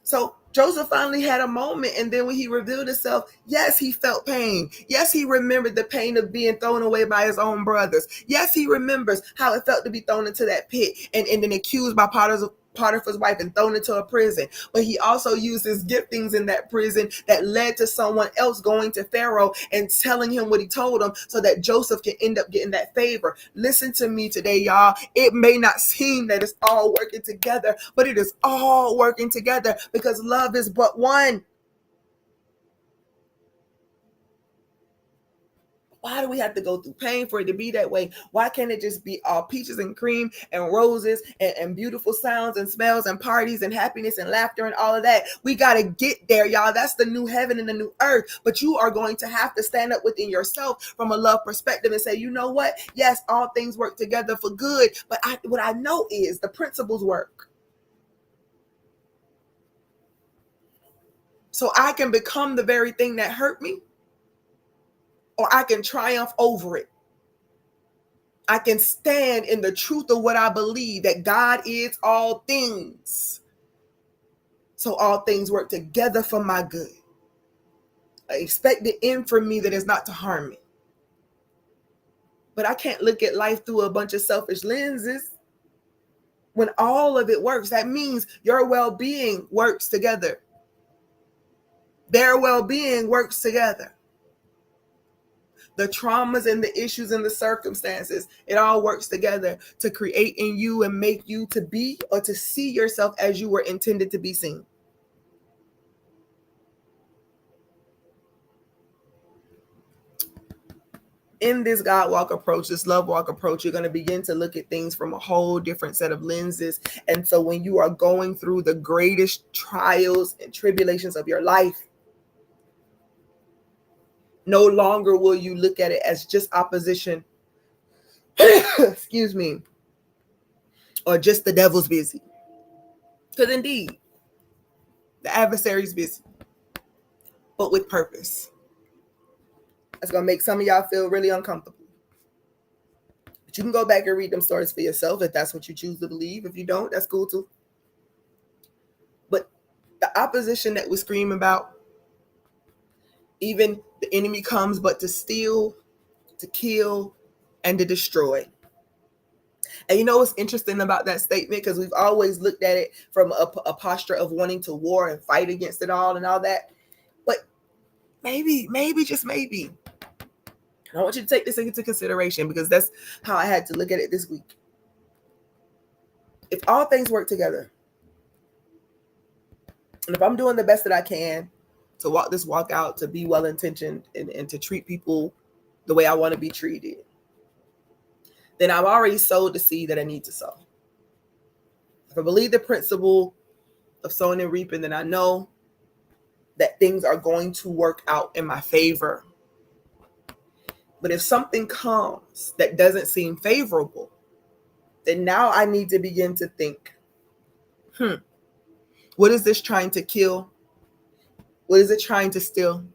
So Joseph finally had a moment, and then when he revealed himself, yes, he felt pain. Yes, he remembered the pain of being thrown away by his own brothers. Yes, he remembers how it felt to be thrown into that pit and then accused by Potiphar's wife and thrown into a prison. But he also used his giftings in that prison that led to someone else going to Pharaoh and telling him what he told him so that Joseph can end up getting that favor. Listen to me today, y'all. It may not seem that it's all working together, but it is all working together because love is but one. Why do we have to go through pain for it to be that way? Why can't it just be all peaches and cream and roses and beautiful sounds and smells and parties and happiness and laughter and all of that? We got to get there, y'all. That's the new heaven and the new earth. But you are going to have to stand up within yourself from a love perspective and say, you know what? Yes, all things work together for good. But what I know is the principles work. So I can become the very thing that hurt me, or I can triumph over it. I can stand in the truth of what I believe, that God is all things. So all things work together for my good. I expect the end from me that is not to harm me. But I can't look at life through a bunch of selfish lenses. When all of it works, that means your well-being works together. Their well-being works together. The traumas and the issues and the circumstances, it all works together to create in you and make you to be or to see yourself as you were intended to be seen. In this God walk approach, this love walk approach, you're going to begin to look at things from a whole different set of lenses. And so when you are going through the greatest trials and tribulations of your life, no longer will you look at it as just opposition, excuse me, or just the devil's busy. Because indeed, the adversary's busy, but with purpose. That's going to make some of y'all feel really uncomfortable. But you can go back and read them stories for yourself if that's what you choose to believe. If you don't, that's cool too. But the opposition that we scream about, even the enemy comes but to steal, to kill, and to destroy. And you know what's interesting about that statement? Because we've always looked at it from a posture of wanting to war and fight against it all and all that. But maybe, just maybe, I want you to take this into consideration, because that's how I had to look at it this week. If all things work together, and if I'm doing the best that I can to walk this walk out, to be well-intentioned and to treat people the way I want to be treated, then I've already sowed the seed that I need to sow. If I believe the principle of sowing and reaping, then I know that things are going to work out in my favor. But if something comes that doesn't seem favorable, then now I need to begin to think, what is this trying to kill? What is it trying to steal?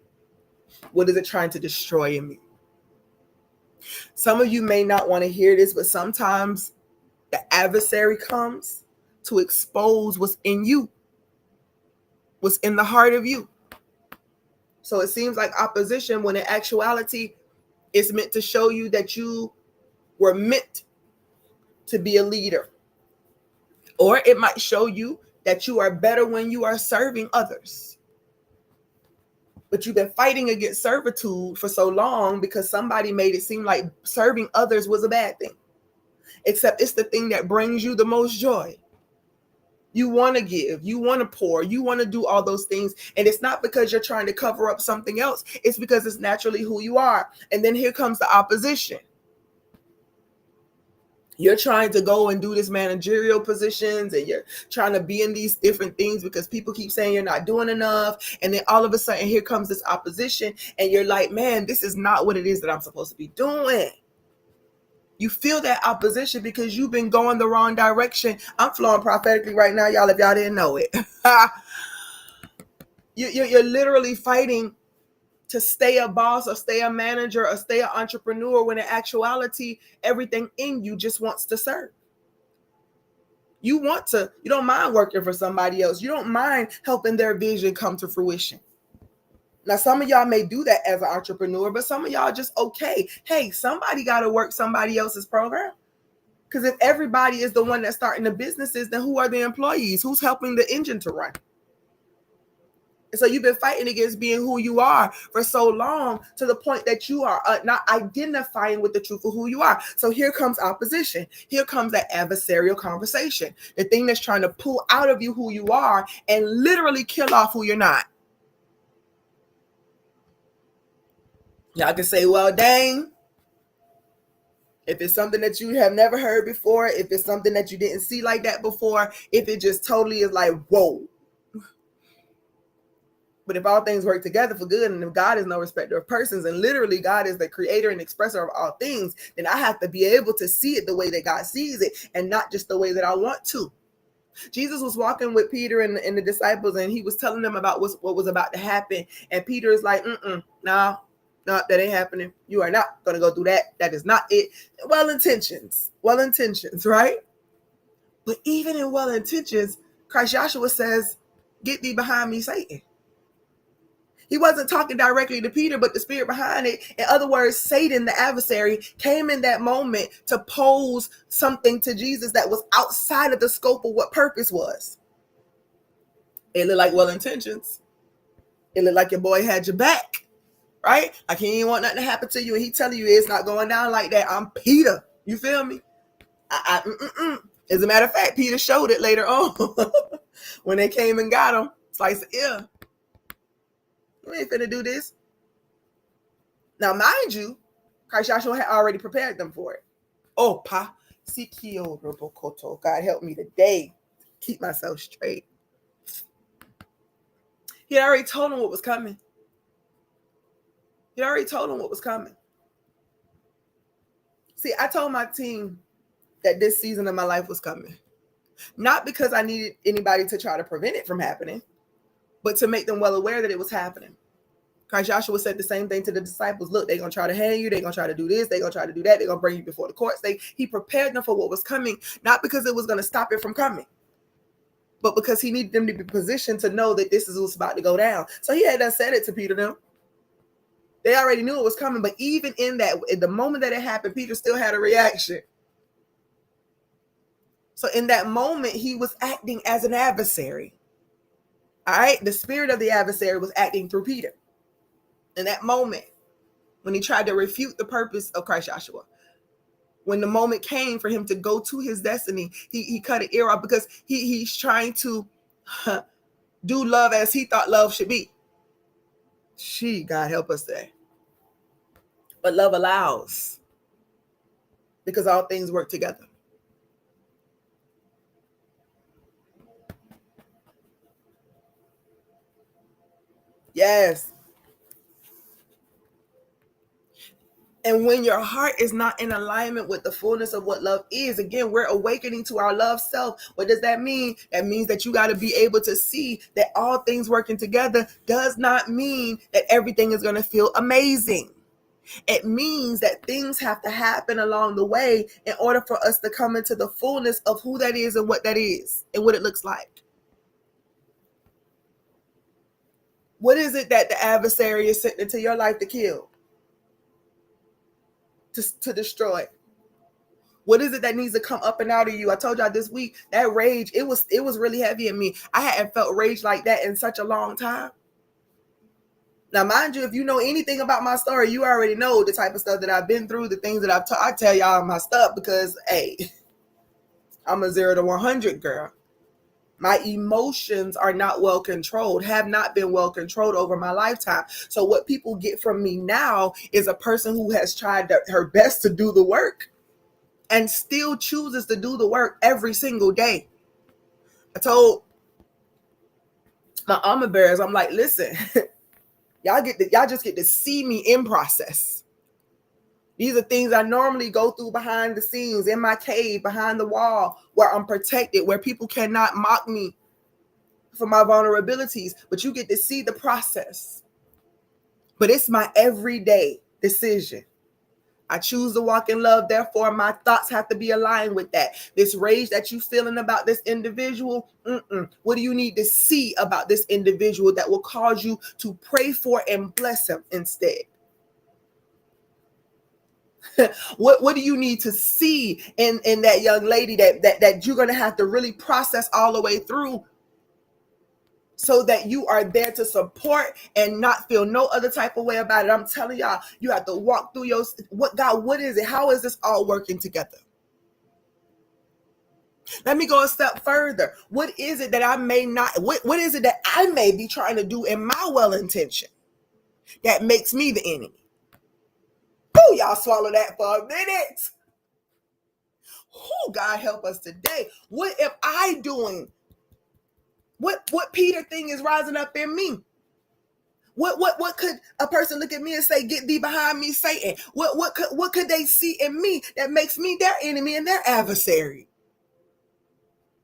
What is it trying to destroy in me? Some of you may not want to hear this, but sometimes the adversary comes to expose what's in you, what's in the heart of you. So it seems like opposition, when in actuality, it's meant to show you that you were meant to be a leader. Or it might show you that you are better when you are serving others. But you've been fighting against servitude for so long because somebody made it seem like serving others was a bad thing. Except it's the thing that brings you the most joy. You want to give, you want to pour, you want to do all those things. And it's not because you're trying to cover up something else. It's because it's naturally who you are. And then here comes the opposition. You're trying to go and do this managerial positions and you're trying to be in these different things because people keep saying you're not doing enough. And then all of a sudden here comes this opposition and you're like, man, this is not what it is that I'm supposed to be doing. You feel that opposition because you've been going the wrong direction. I'm flowing prophetically right now, y'all, if y'all didn't know it. You're literally fighting to stay a boss or stay a manager or stay an entrepreneur when in actuality, everything in you just wants to serve. You don't mind working for somebody else. You don't mind helping their vision come to fruition. Now, some of y'all may do that as an entrepreneur, but some of y'all just okay. Hey, somebody got to work somebody else's program. Because if everybody is the one that's starting the businesses, then who are the employees? Who's helping the engine to run? And so you've been fighting against being who you are for so long to the point that you are not identifying with the truth of who you are. So here comes opposition. Here comes that adversarial conversation. The thing that's trying to pull out of you who you are and literally kill off who you're not. Y'all can say, well, dang. If it's something that you have never heard before, if it's something that you didn't see like that before, if it just totally is like, whoa. But if all things work together for good, and if God is no respecter of persons, and literally God is the creator and expresser of all things, then I have to be able to see it the way that God sees it and not just the way that I want to. Jesus was walking with Peter and the disciples, and he was telling them about what was about to happen. And Peter is like, no, that ain't happening. You are not going to go through that. That is not it. Well intentions, right? But even in well intentions, Christ Joshua says, get thee behind me, Satan. He wasn't talking directly to Peter, but the spirit behind it. In other words, Satan, the adversary, came in that moment to pose something to Jesus that was outside of the scope of what purpose was. It looked like well intentions. It looked like your boy had your back, right? Like he didn't want nothing to happen to you, and he telling you it's not going down like that. I'm Peter. You feel me? As a matter of fact, Peter showed it later on when they came and got him. Slice of ear. We ain't finna do this. Now, mind you, Christ Joshua had already prepared them for it. Oh, pa, sikio robokoto. God help me today. Keep myself straight. He had already told them what was coming. See, I told my team that this season of my life was coming. Not because I needed anybody to try to prevent it from happening, but to make them well aware that it was happening. Christ Joshua said the same thing to the disciples. Look, they're going to try to hang you. They're going to try to do this. They're going to try to do that. They're going to bring you before the courts. He prepared them for what was coming, not because it was going to stop it from coming, but because he needed them to be positioned to know that this is what's about to go down. So he had done said it to Peter them. They already knew it was coming, but even in the moment that it happened, Peter still had a reaction. So in that moment, he was acting as an adversary. All right? The spirit of the adversary was acting through Peter. In that moment, when he tried to refute the purpose of Christ Joshua, when the moment came for him to go to his destiny, he cut an ear off because he's trying to do love as he thought love should be. God help us today. But love allows, because all things work together. Yes. And when your heart is not in alignment with the fullness of what love is, again, we're awakening to our love self. What does that mean? That means that you got to be able to see that all things working together does not mean that everything is going to feel amazing. It means that things have to happen along the way in order for us to come into the fullness of who that is and what that is and what it looks like. What is it that the adversary is sent into your life to kill? To destroy? What is it that needs to come up and out of you? I told y'all this week, that rage, it was really heavy in me. I hadn't felt rage like that in such a long time. Now, mind you, if you know anything about my story, you already know the type of stuff that I've been through, the things that I tell y'all my stuff because, hey, I'm a 0 to 100 girl. My emotions are not well controlled, have not been well controlled over my lifetime. So what people get from me now is a person who has tried her best to do the work and still chooses to do the work every single day. I told my armor bearers, I'm like, listen, y'all just get to see me in process. These are things I normally go through behind the scenes, in my cave, behind the wall, where I'm protected, where people cannot mock me for my vulnerabilities, but you get to see the process. But it's my everyday decision. I choose to walk in love, therefore my thoughts have to be aligned with that. This rage that you feeling about this individual, what do you need to see about this individual that will cause you to pray for and bless him instead? What do you need to see in that young lady that you're going to have to really process all the way through so that you are there to support and not feel no other type of way about it? I'm telling y'all, you have to walk through what is it? How is this all working together? Let me go a step further. What is it that I may not, what is it that I may be trying to do in my well intention that makes me the enemy? Oh, y'all swallow that for a minute. Oh, God help us today. What am I doing? What Peter thing is rising up in me? What could a person look at me and say, "Get thee behind me, Satan"? What could they see in me that makes me their enemy and their adversary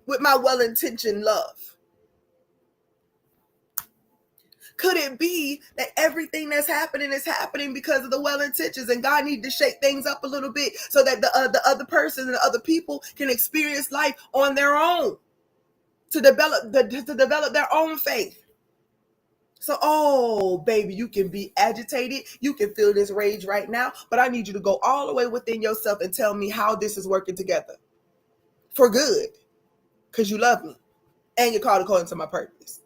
with my well-intentioned love? Could it be that everything that's happening is happening because of the well intentions, and God needs to shake things up a little bit so that the other person and the other people can experience life on their own, to develop their own faith? So, oh, baby, you can be agitated. You can feel this rage right now, but I need you to go all the way within yourself and tell me how this is working together for good, because you love me and you're called according to my purpose.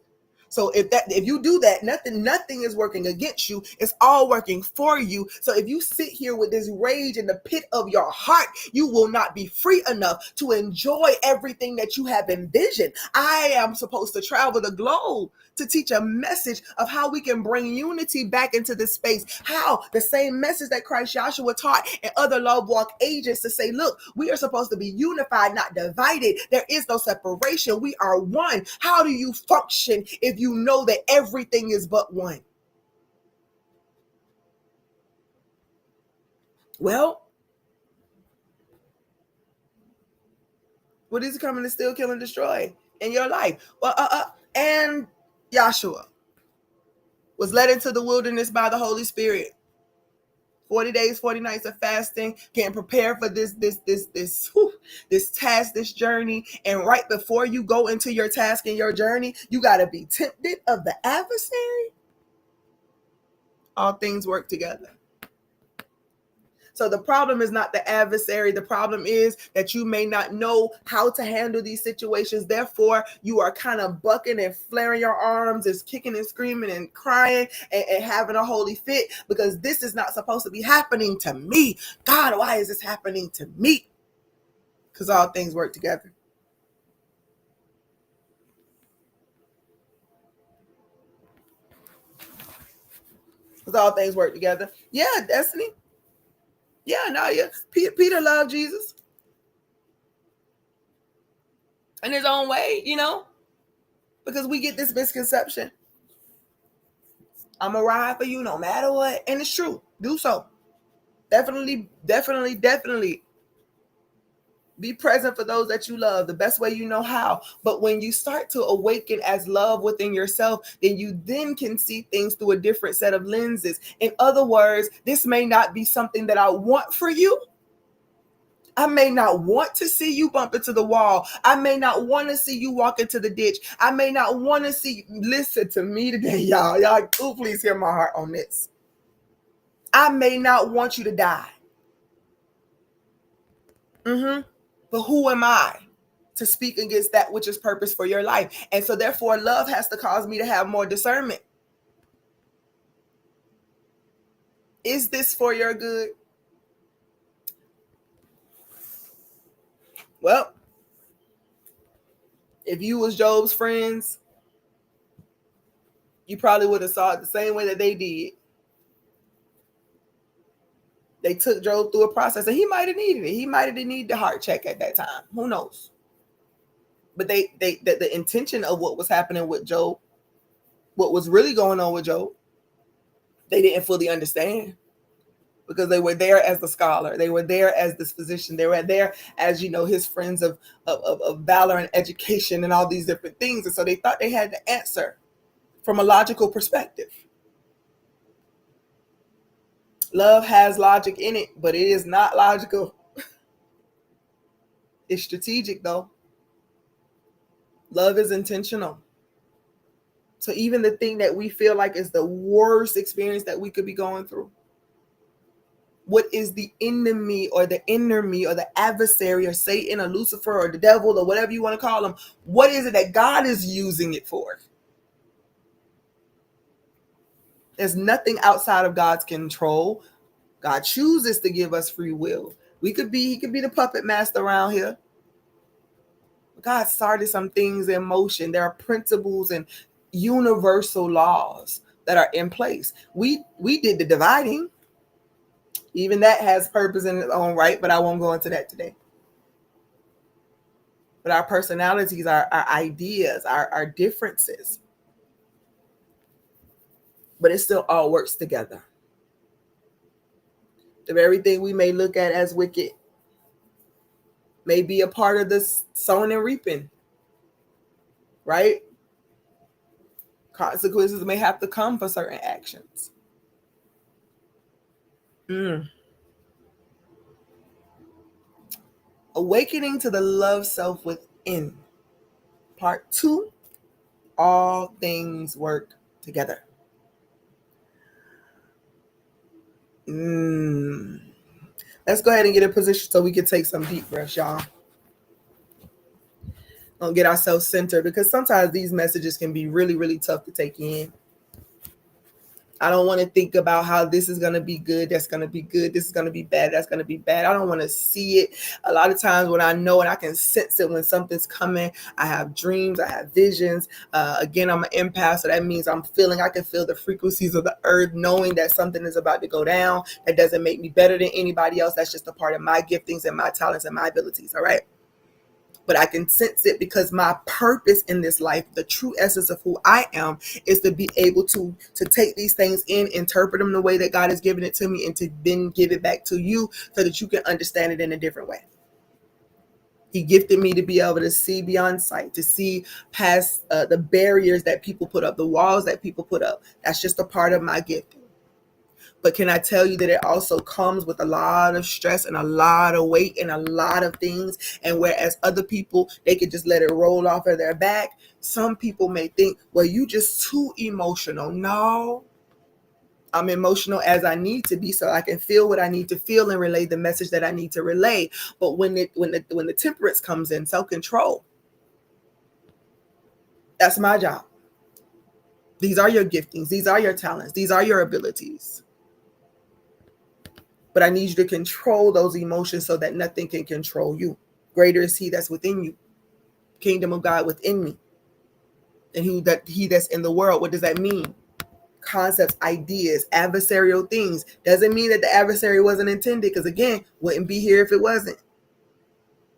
So if you do that, nothing is working against you. It's all working for you. So if you sit here with this rage in the pit of your heart, you will not be free enough to enjoy everything that you have envisioned. I am supposed to travel the globe to teach a message of how we can bring unity back into this space. How the same message that Christ Joshua taught and other love walk agents, to say, look, we are supposed to be unified, not divided. There is no separation. We are one. How do you function if you know that everything is but one? Well, what is coming to steal, kill, and destroy in your life? Well, and Joshua was led into the wilderness by the Holy Spirit. 40 days, 40 nights of fasting, getting prepared for this task, this journey. And right before you go into your task and your journey, you got to be tempted of the adversary. All things work together. So the problem is not the adversary. The problem is that you may not know how to handle these situations. Therefore, you are kind of bucking and flaring your arms, and kicking and screaming and crying and having a holy fit, because this is not supposed to be happening to me. God, why is this happening to me? Because all things work together. Because all things work together. Yeah, Destiny. Yeah, no, yeah. Peter loved Jesus in his own way, because we get this misconception. I'm going to ride for you no matter what. And it's true. Do so. Definitely be present for those that you love the best way you know how. But when you start to awaken as love within yourself, then you then can see things through a different set of lenses. In other words, this may not be something that I want for you. I may not want to see you bump into the wall. I may not want to see you walk into the ditch. I may not want to see you. Listen to me today, y'all. Y'all, please hear my heart on this. I may not want you to die. But who am I to speak against that which is purpose for your life? And so therefore, love has to cause me to have more discernment. Is this for your good? Well, if you was Job's friends, you probably would have saw it the same way that they did. They took Job through a process, and he might have needed it. He might have needed the heart check at that time. Who knows? But the intention of what was happening with Job, what was really going on with Job, they didn't fully understand, because they were there as the scholar, they were there as this physician, they were there as, you know, his friends of valor and education and all these different things, and so they thought they had the answer from a logical perspective. Love has logic in it, but it is not logical. It's strategic though. Love is intentional. So even the thing that we feel like is the worst experience that we could be going through, what is the enemy or the inner me or the adversary or Satan or Lucifer or the devil or whatever you want to call them, what is it that God is using it for? There's nothing outside of God's control. God chooses to give us free will. He could be the puppet master around here. God started some things in motion. There are principles and universal laws that are in place. We did the dividing. Even that has purpose in its own right, but I won't go into that today. But our personalities, our ideas, our differences, but it still all works together. The very thing we may look at as wicked may be a part of this sowing and reaping, right? Consequences may have to come for certain actions. Awakening to the love self within. Part 2, all things work together. Let's go ahead and get in position so we can take some deep breaths, y'all. Don't get ourselves centered, because sometimes these messages can be really, really tough to take in. I don't want to think about how this is going to be good, that's going to be good, this is going to be bad, that's going to be bad. I don't want to see it. A lot of times when I know and I can sense it when something's coming, I have dreams, I have visions. Again, I'm an empath, so that means I can feel the frequencies of the earth, knowing that something is about to go down. That doesn't make me better than anybody else. That's just a part of my giftings and my talents and my abilities, all right? But I can sense it, because my purpose in this life, the true essence of who I am, is to be able to take these things in, interpret them the way that God has given it to me, and to then give it back to you so that you can understand it in a different way. He gifted me to be able to see beyond sight, to see past the barriers that people put up, the walls that people put up. That's just a part of my gift. But can I tell you that it also comes with a lot of stress and a lot of weight and a lot of things? And whereas other people, they could just let it roll off of their back, some people may think, well, you just too emotional. No, I'm emotional as I need to be, so I can feel what I need to feel and relay the message that I need to relay. But when the temperance comes in, self-control, that's my job. These are your giftings. These are your talents. These are your abilities. But I need you to control those emotions so that nothing can control you. Greater is he that's within you. Kingdom of God within me. And he that's in the world. What does that mean? Concepts, ideas, adversarial things. Doesn't mean that the adversary wasn't intended, because again, wouldn't be here if it wasn't.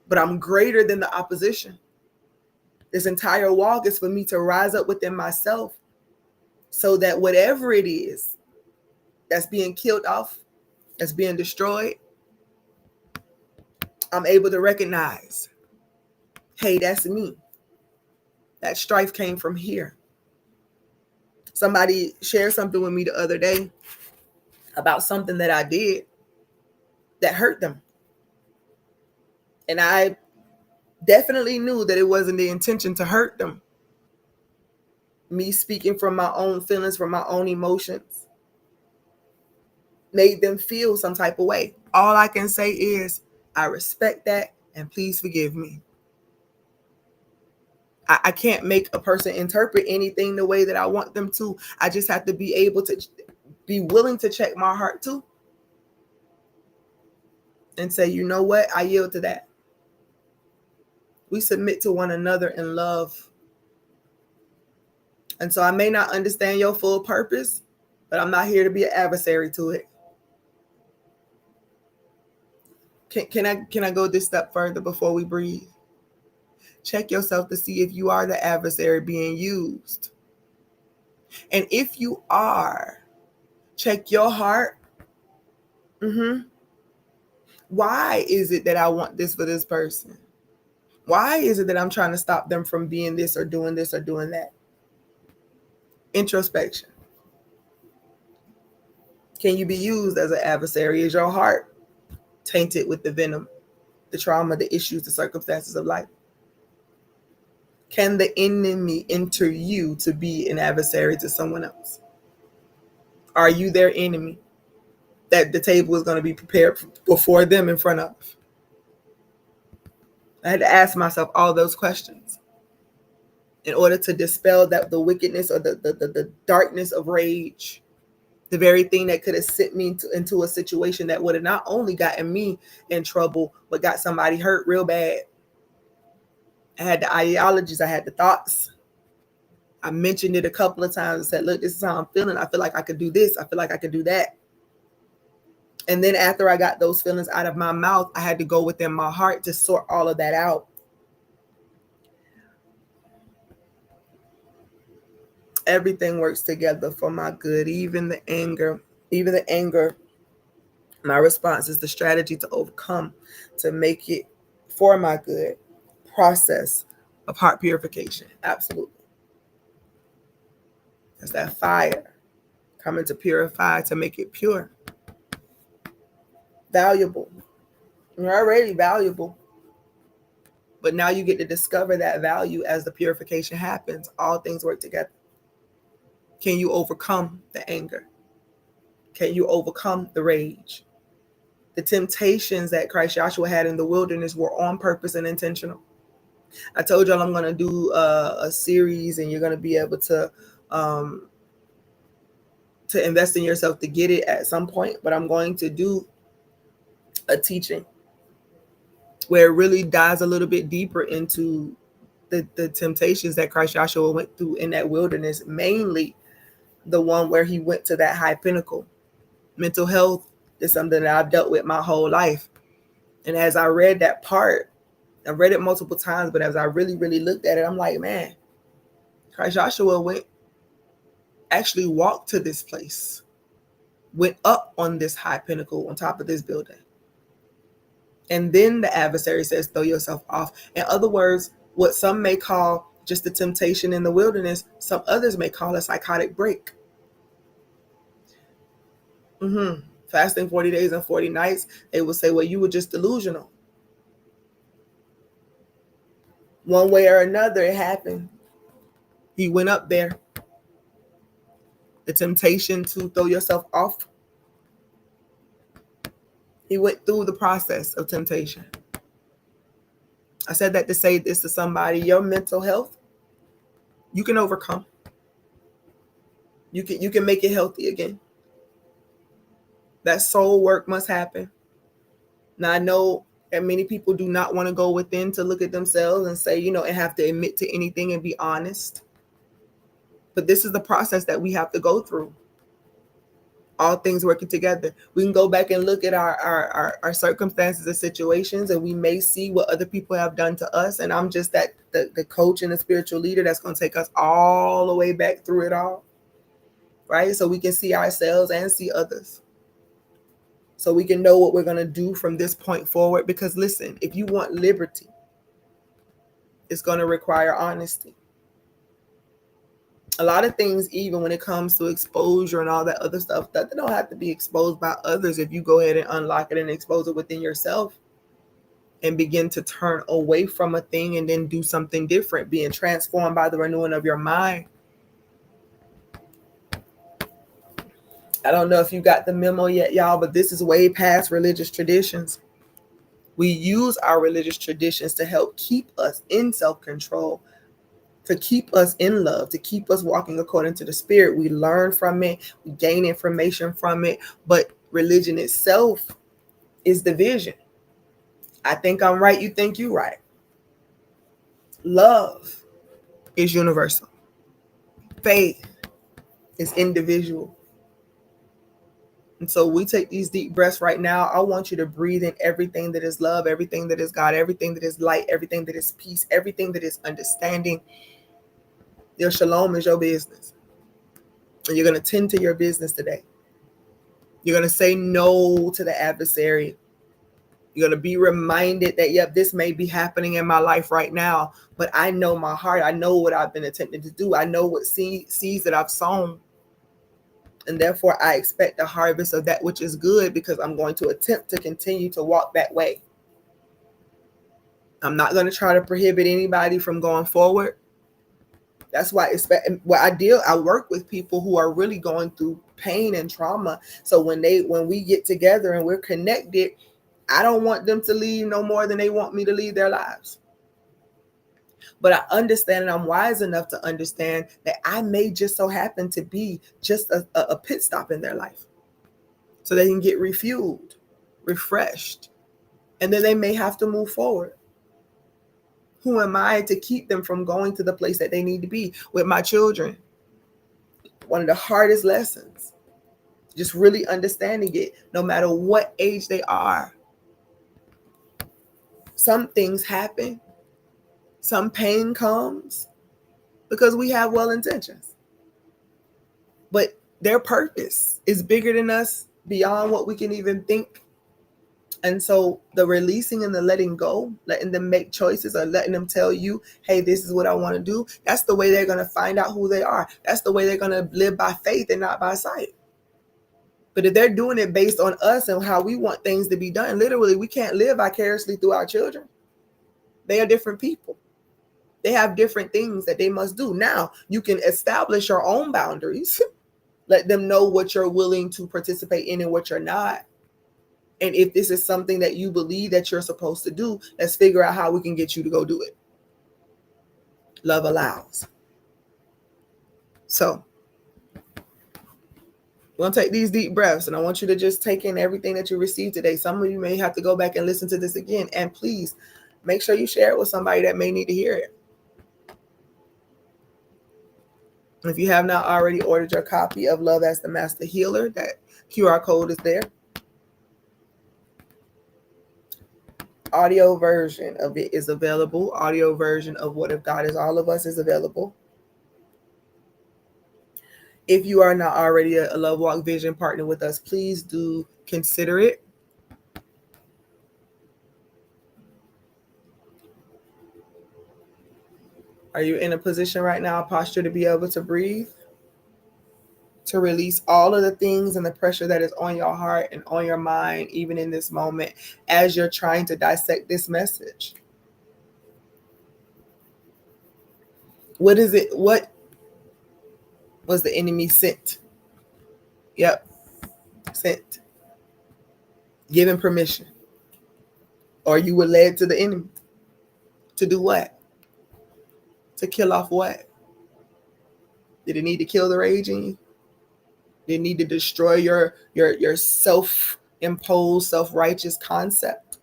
But I'm greater than the opposition. This entire walk is for me to rise up within myself, so that whatever it is that's being killed off, that's being destroyed, I'm able to recognize, hey, that's me. That strife came from here. Somebody shared something with me the other day about something that I did that hurt them. And I definitely knew that it wasn't the intention to hurt them. Me speaking from my own feelings, from my own emotions, made them feel some type of way. All I can say is, I respect that, and please forgive me. I can't make a person interpret anything the way that I want them to. I just have to be able to be willing to check my heart too and say, you know what? I yield to that. We submit to one another in love. And so I may not understand your full purpose, but I'm not here to be an adversary to it. Can I go this step further before we breathe? Check yourself to see if you are the adversary being used. And if you are, check your heart. Why is it that I want this for this person? Why is it that I'm trying to stop them from being this or doing that? Introspection. Can you be used as an adversary? Is your heart tainted with the venom, the trauma, the issues, the circumstances of life? Can the enemy enter you to be an adversary to someone else? Are you their enemy that the table is going to be prepared before them in front of? I had to ask myself all those questions in order to dispel the wickedness or the darkness of rage, the very thing that could have sent me into a situation that would have not only gotten me in trouble, but got somebody hurt real bad. I had the ideologies, I had the thoughts. I mentioned it a couple of times and said, look, this is how I'm feeling. I feel like I could do this. I feel like I could do that. And then after I got those feelings out of my mouth, I had to go within my heart to sort all of that out. Everything works together for my good, even the anger. My response is the strategy to overcome, to make it for my good. Process of heart purification. Absolutely. That's that fire coming to purify, to make it pure. Valuable. You're already valuable. But now you get to discover that value as the purification happens. All things work together. Can you overcome the anger? Can you overcome the rage? The temptations that Christ Joshua had in the wilderness were on purpose and intentional. I told y'all I'm going to do a series, and you're going to be able to invest in yourself to get it at some point. But I'm going to do a teaching where it really dives a little bit deeper into the temptations that Christ Joshua went through in that wilderness, mainly the one where he went to that high pinnacle. Mental health is something that I've dealt with my whole life. And as I read that part, I've read it multiple times, but as I really, really looked at it, I'm like, man, Christ Joshua actually walked to this place, went up on this high pinnacle on top of this building. And then the adversary says, throw yourself off. In other words, what some may call just the temptation in the wilderness, some others may call a psychotic break. Fasting 40 days and 40 nights, they will say, well, you were just delusional. One way or another, it happened. He went up there. The temptation to throw yourself off. He went through the process of temptation. I said that to say this to somebody. Your mental health, you can overcome. You can make it healthy again. That soul work must happen. Now, I know that many people do not want to go within to look at themselves and say, and have to admit to anything and be honest. But this is the process that we have to go through. All things working together. We can go back and look at our circumstances and situations, and we may see what other people have done to us. And I'm just the coach and the spiritual leader that's going to take us all the way back through it all. Right? So we can see ourselves and see others. So we can know what we're going to do from this point forward. Because listen, if you want liberty, it's going to require honesty. A lot of things, even when it comes to exposure and all that other stuff, that they don't have to be exposed by others. If you go ahead and unlock it and expose it within yourself and begin to turn away from a thing and then do something different, being transformed by the renewing of your mind. I don't know if you got the memo yet, y'all, but this is way past religious traditions. We use our religious traditions to help keep us in self-control, to keep us in love, to keep us walking according to the Spirit. We learn from it, we gain information from it, but religion itself is division. I think I'm right, you think you're right. Love is universal. Faith is individual. And so we take these deep breaths right now. I want you to breathe in everything that is love, everything that is God, everything that is light, everything that is peace, everything that is understanding. Your shalom is your business. And you're going to tend to your business today. You're going to say no to the adversary. You're going to be reminded that, yep, this may be happening in my life right now, but I know my heart. I know what I've been attempting to do. I know what seeds that I've sown. And therefore, I expect a harvest of that which is good, because I'm going to attempt to continue to walk that way. I'm not going to try to prohibit anybody from going forward. That's why I work with people who are really going through pain and trauma. So when we get together and we're connected, I don't want them to leave no more than they want me to leave their lives. But I understand, and I'm wise enough to understand that I may just so happen to be just a pit stop in their life, so they can get refueled, refreshed, and then they may have to move forward. Who am I to keep them from going to the place that they need to be? With my children, one of the hardest lessons, just really understanding it, no matter what age they are. Some things happen, some pain comes because we have well intentions, but their purpose is bigger than us, beyond what we can even think. And so the releasing and the letting go, letting them make choices, or letting them tell you, hey, this is what I want to do. That's the way they're going to find out who they are. That's the way they're going to live, by faith and not by sight. But if they're doing it based on us and how we want things to be done, literally, we can't live vicariously through our children. They are different people. They have different things that they must do. Now, you can establish your own boundaries. Let them know what you're willing to participate in and what you're not. And if this is something that you believe that you're supposed to do, let's figure out how we can get you to go do it. Love allows. So we're going to take these deep breaths, and I want you to just take in everything that you received today. Some of you may have to go back and listen to this again. And please make sure you share it with somebody that may need to hear it. If you have not already ordered your copy of Love as the Master Healer, that QR code is there. Audio version of it is available. Audio version of What If God Is All of Us is available. If you are not already a Love Walk Vision partner with us, please do consider it. Are you in a position right now, a posture, to be able to breathe? To release all of the things and the pressure that is on your heart and on your mind, even in this moment, as you're trying to dissect this message? What is it? What was the enemy sent? Yep, sent. Given permission. Or you were led to the enemy. To do what? To kill off what? Did it need to kill the rage in you? Did it need to destroy your self-imposed, self-righteous concept?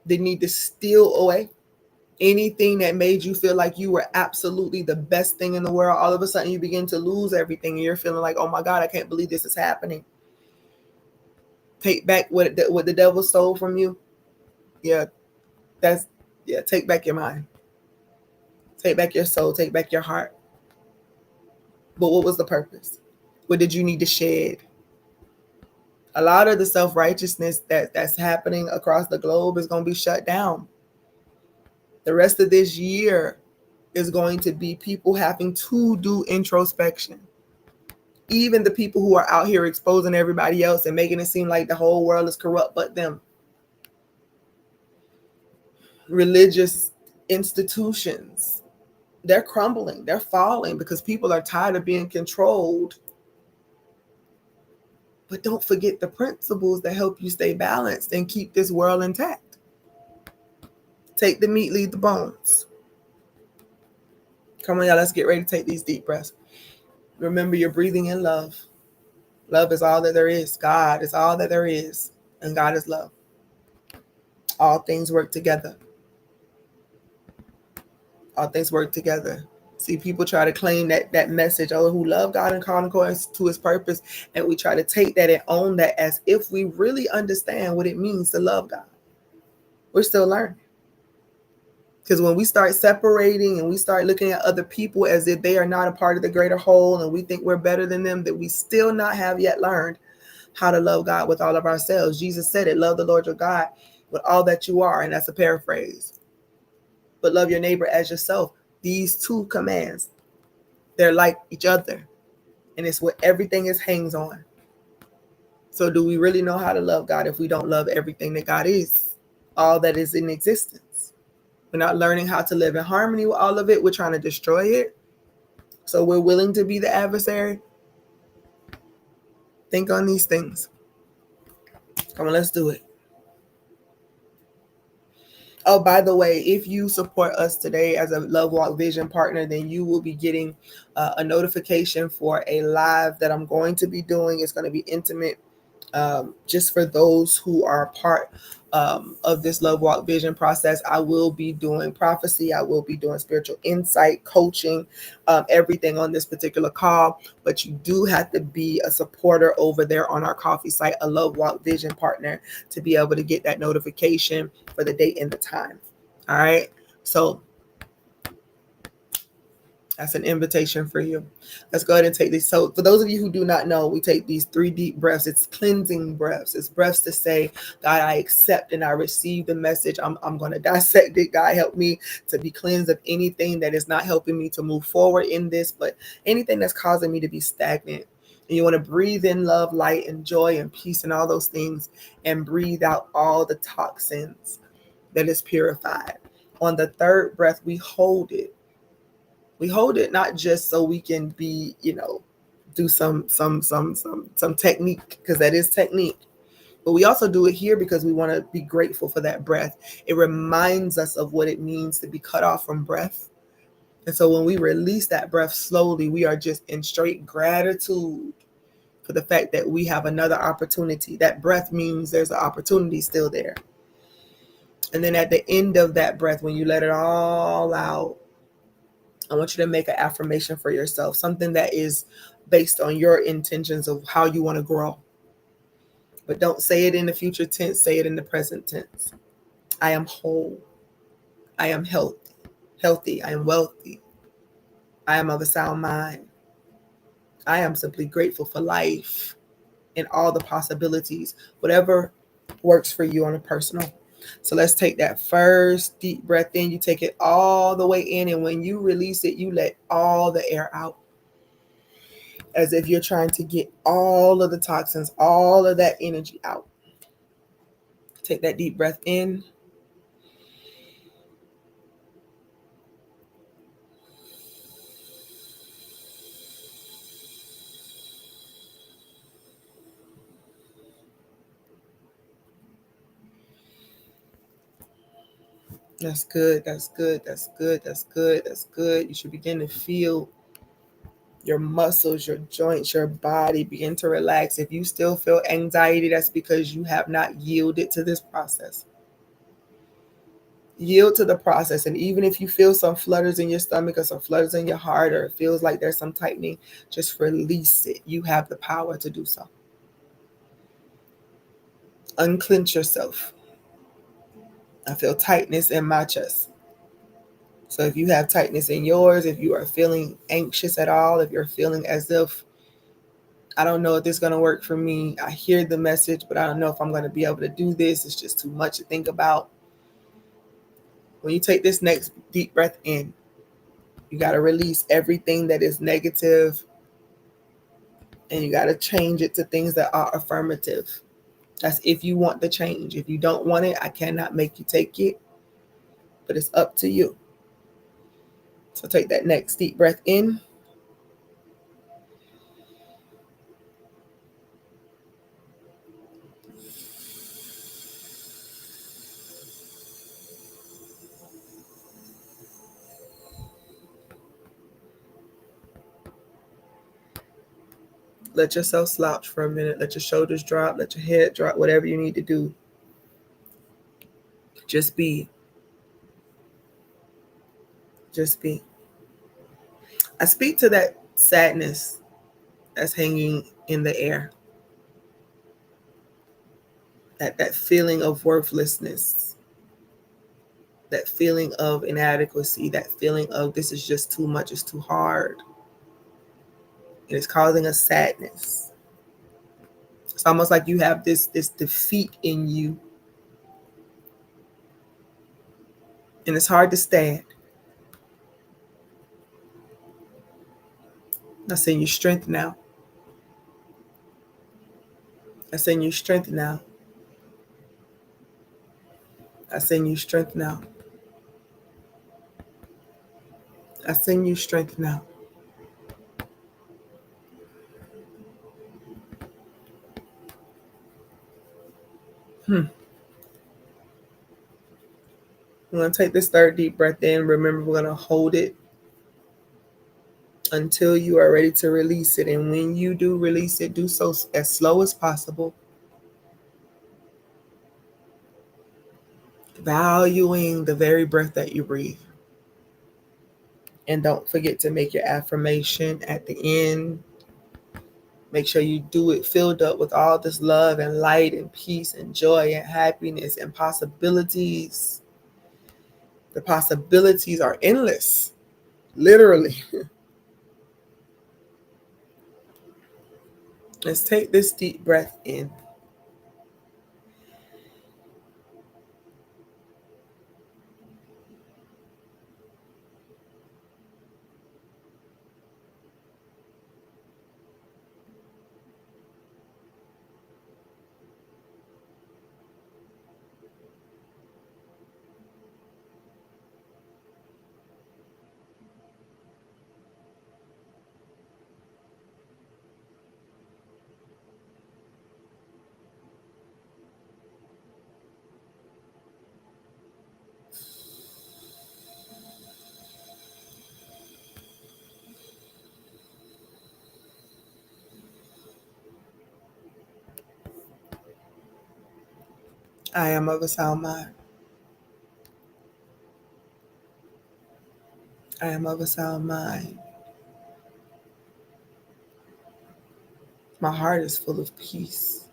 Did it need to steal away anything that made you feel like you were absolutely the best thing in the world? All of a sudden you begin to lose everything, and you're feeling like, oh my God, I can't believe this is happening. Take back what the devil stole from you. Take back your mind. Take back your soul. Take back your heart. But what was the purpose? What did you need to shed? A lot of the self-righteousness that's happening across the globe is going to be shut down. The rest of this year is going to be people having to do introspection. Even the people who are out here exposing everybody else and making it seem like the whole world is corrupt but them. Religious institutions, they're crumbling, they're falling because people are tired of being controlled. But don't forget the principles that help you stay balanced and keep this world intact. Take the meat, leave the bones. Come on, y'all. Let's get ready to take these deep breaths. Remember, you're breathing in love. Love is all that there is. God is all that there is. And God is love. All things work together. All things work together. See, people try to claim that message, oh, who love God and call according to his purpose. And we try to take that and own that as if we really understand what it means to love God. We're still learning. Because when we start separating and we start looking at other people as if they are not a part of the greater whole and we think we're better than them, that we still not have yet learned how to love God with all of ourselves. Jesus said it, love the Lord your God with all that you are. And that's a paraphrase. But love your neighbor as yourself. These two commands, they're like each other. And it's what everything is hangs on. So do we really know how to love God if we don't love everything that God is? All that is in existence. We're not learning how to live in harmony with all of it. We're trying to destroy it. So we're willing to be the adversary. Think on these things. Come on, let's do it. Oh, by the way, if you support us today as a Love Walk Vision partner, then you will be getting a notification for a live that I'm going to be doing. It's going to be intimate, just for those who are part of this Love Walk Vision process. I will be doing prophecy. I will be doing spiritual insight, coaching, everything on this particular call. But you do have to be a supporter over there on our coffee site, a Love Walk Vision partner, to be able to get that notification for the date and the time. All right. So that's an invitation for you. Let's go ahead and take these. So for those of you who do not know, we take these 3 deep breaths. It's cleansing breaths. It's breaths to say, God, I accept and I receive the message. I'm going to dissect it. God, help me to be cleansed of anything that is not helping me to move forward in this, but anything that's causing me to be stagnant. And you want to breathe in love, light, and joy, and peace, and all those things, and breathe out all the toxins that is purified. On the 3rd breath, we hold it. We hold it not just so we can be, do some technique, because that is technique. But we also do it here because we want to be grateful for that breath. It reminds us of what it means to be cut off from breath. And so when we release that breath slowly, we are just in straight gratitude for the fact that we have another opportunity. That breath means there's an opportunity still there. And then at the end of that breath, when you let it all out, I want you to make an affirmation for yourself, something that is based on your intentions of how you want to grow. But don't say it in the future tense, say it in the present tense. I am whole. I am healthy. I am wealthy. I am of a sound mind. I am simply grateful for life and all the possibilities, whatever works for you on a personal. So let's take that first deep breath in. You take it all the way in, and when you release it, you let all the air out, as if you're trying to get all of the toxins, all of that energy out. Take that deep breath in. That's good. That's good. That's good. That's good. That's good. You should begin to feel your muscles, your joints, your body begin to relax. If you still feel anxiety, that's because you have not yielded to this process. Yield to the process. And even if you feel some flutters in your stomach or some flutters in your heart, or it feels like there's some tightening, just release it. You have the power to do so. Unclench yourself. I feel tightness in my chest. So if you have tightness in yours, if you are feeling anxious at all, if you're feeling as if, I don't know if this is going to work for me, I hear the message, but I don't know if I'm going to be able to do this, it's just too much to think about. When you take this next deep breath in, you got to release everything that is negative, and you got to change it to things that are affirmative. That's if you want the change. If you don't want it, I cannot make you take it, but it's up to you. So take that next deep breath in. Let yourself slouch for a minute. Let your shoulders drop. Let your head drop. Whatever you need to do. Just be. Just be. I speak to that sadness that's hanging in the air. That feeling of worthlessness. That feeling of inadequacy. That feeling of this is just too much. It's too hard. And it's causing a sadness. It's almost like you have this defeat in you. And it's hard to stand. I send you strength now. I send you strength now. I send you strength now. I send you strength now. We're going to take this third deep breath in. Remember, we're going to hold it until you are ready to release it. And when you do release it, do so as slow as possible. Valuing the very breath that you breathe. And don't forget to make your affirmation at the end. Make sure you do it filled up with all this love and light and peace and joy and happiness and possibilities. The possibilities are endless, literally. Let's take this deep breath in. I am of a sound mind. I am of a sound mind. My heart is full of peace.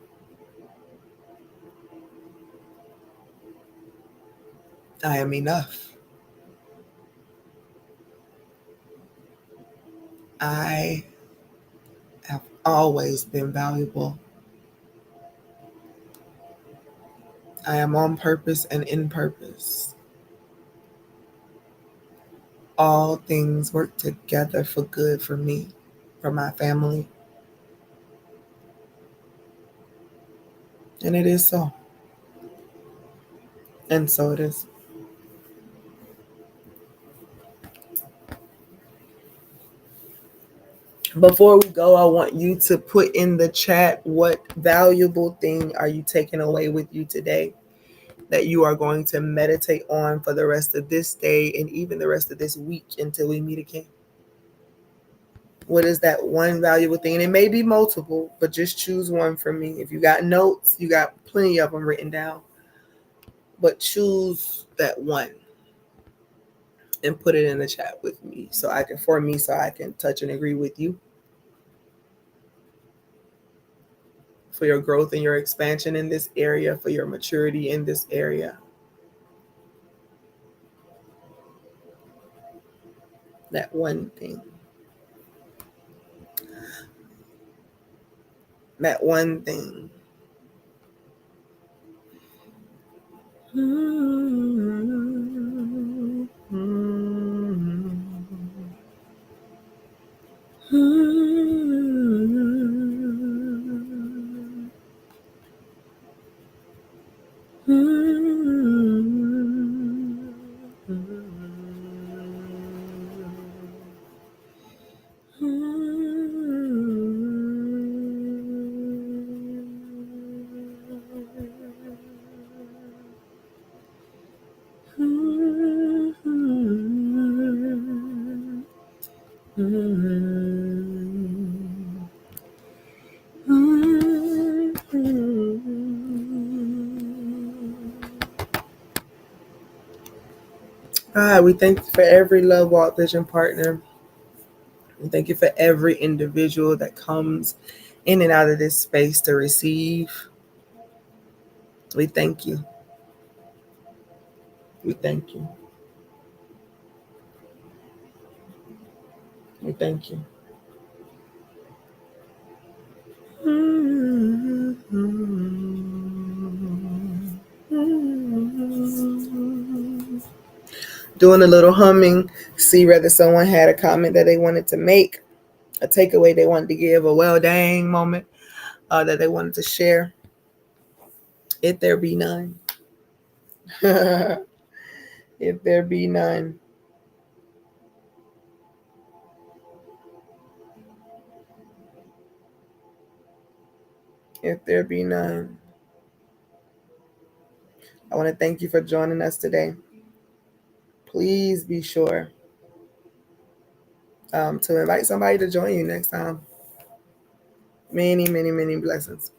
I am enough. I have always been valuable. I am on purpose and in purpose. All things work together for good for me, for my family. And it is so. And so it is. Before we go, I want you to put in the chat what valuable thing are you taking away with you today that you are going to meditate on for the rest of this day and even the rest of this week until we meet again. What is that one valuable thing? And it may be multiple, but just choose one for me. If you got notes, you got plenty of them written down. But choose that one and put it in the chat with me so I can touch and agree with you for your growth and your expansion in this area, for your maturity in this area. That one thing. That one thing. God, we thank you for every Love Walk Vision partner. We thank you for every individual that comes in and out of this space to receive. We thank you. We thank you. We thank you. Doing a little humming, see whether someone had a comment that they wanted to make, a takeaway they wanted to give, a well dang moment that they wanted to share. If there be none. If there be none. If there be none. I want to thank you for joining us today. Please be sure to invite somebody to join you next time. Many, many, many blessings.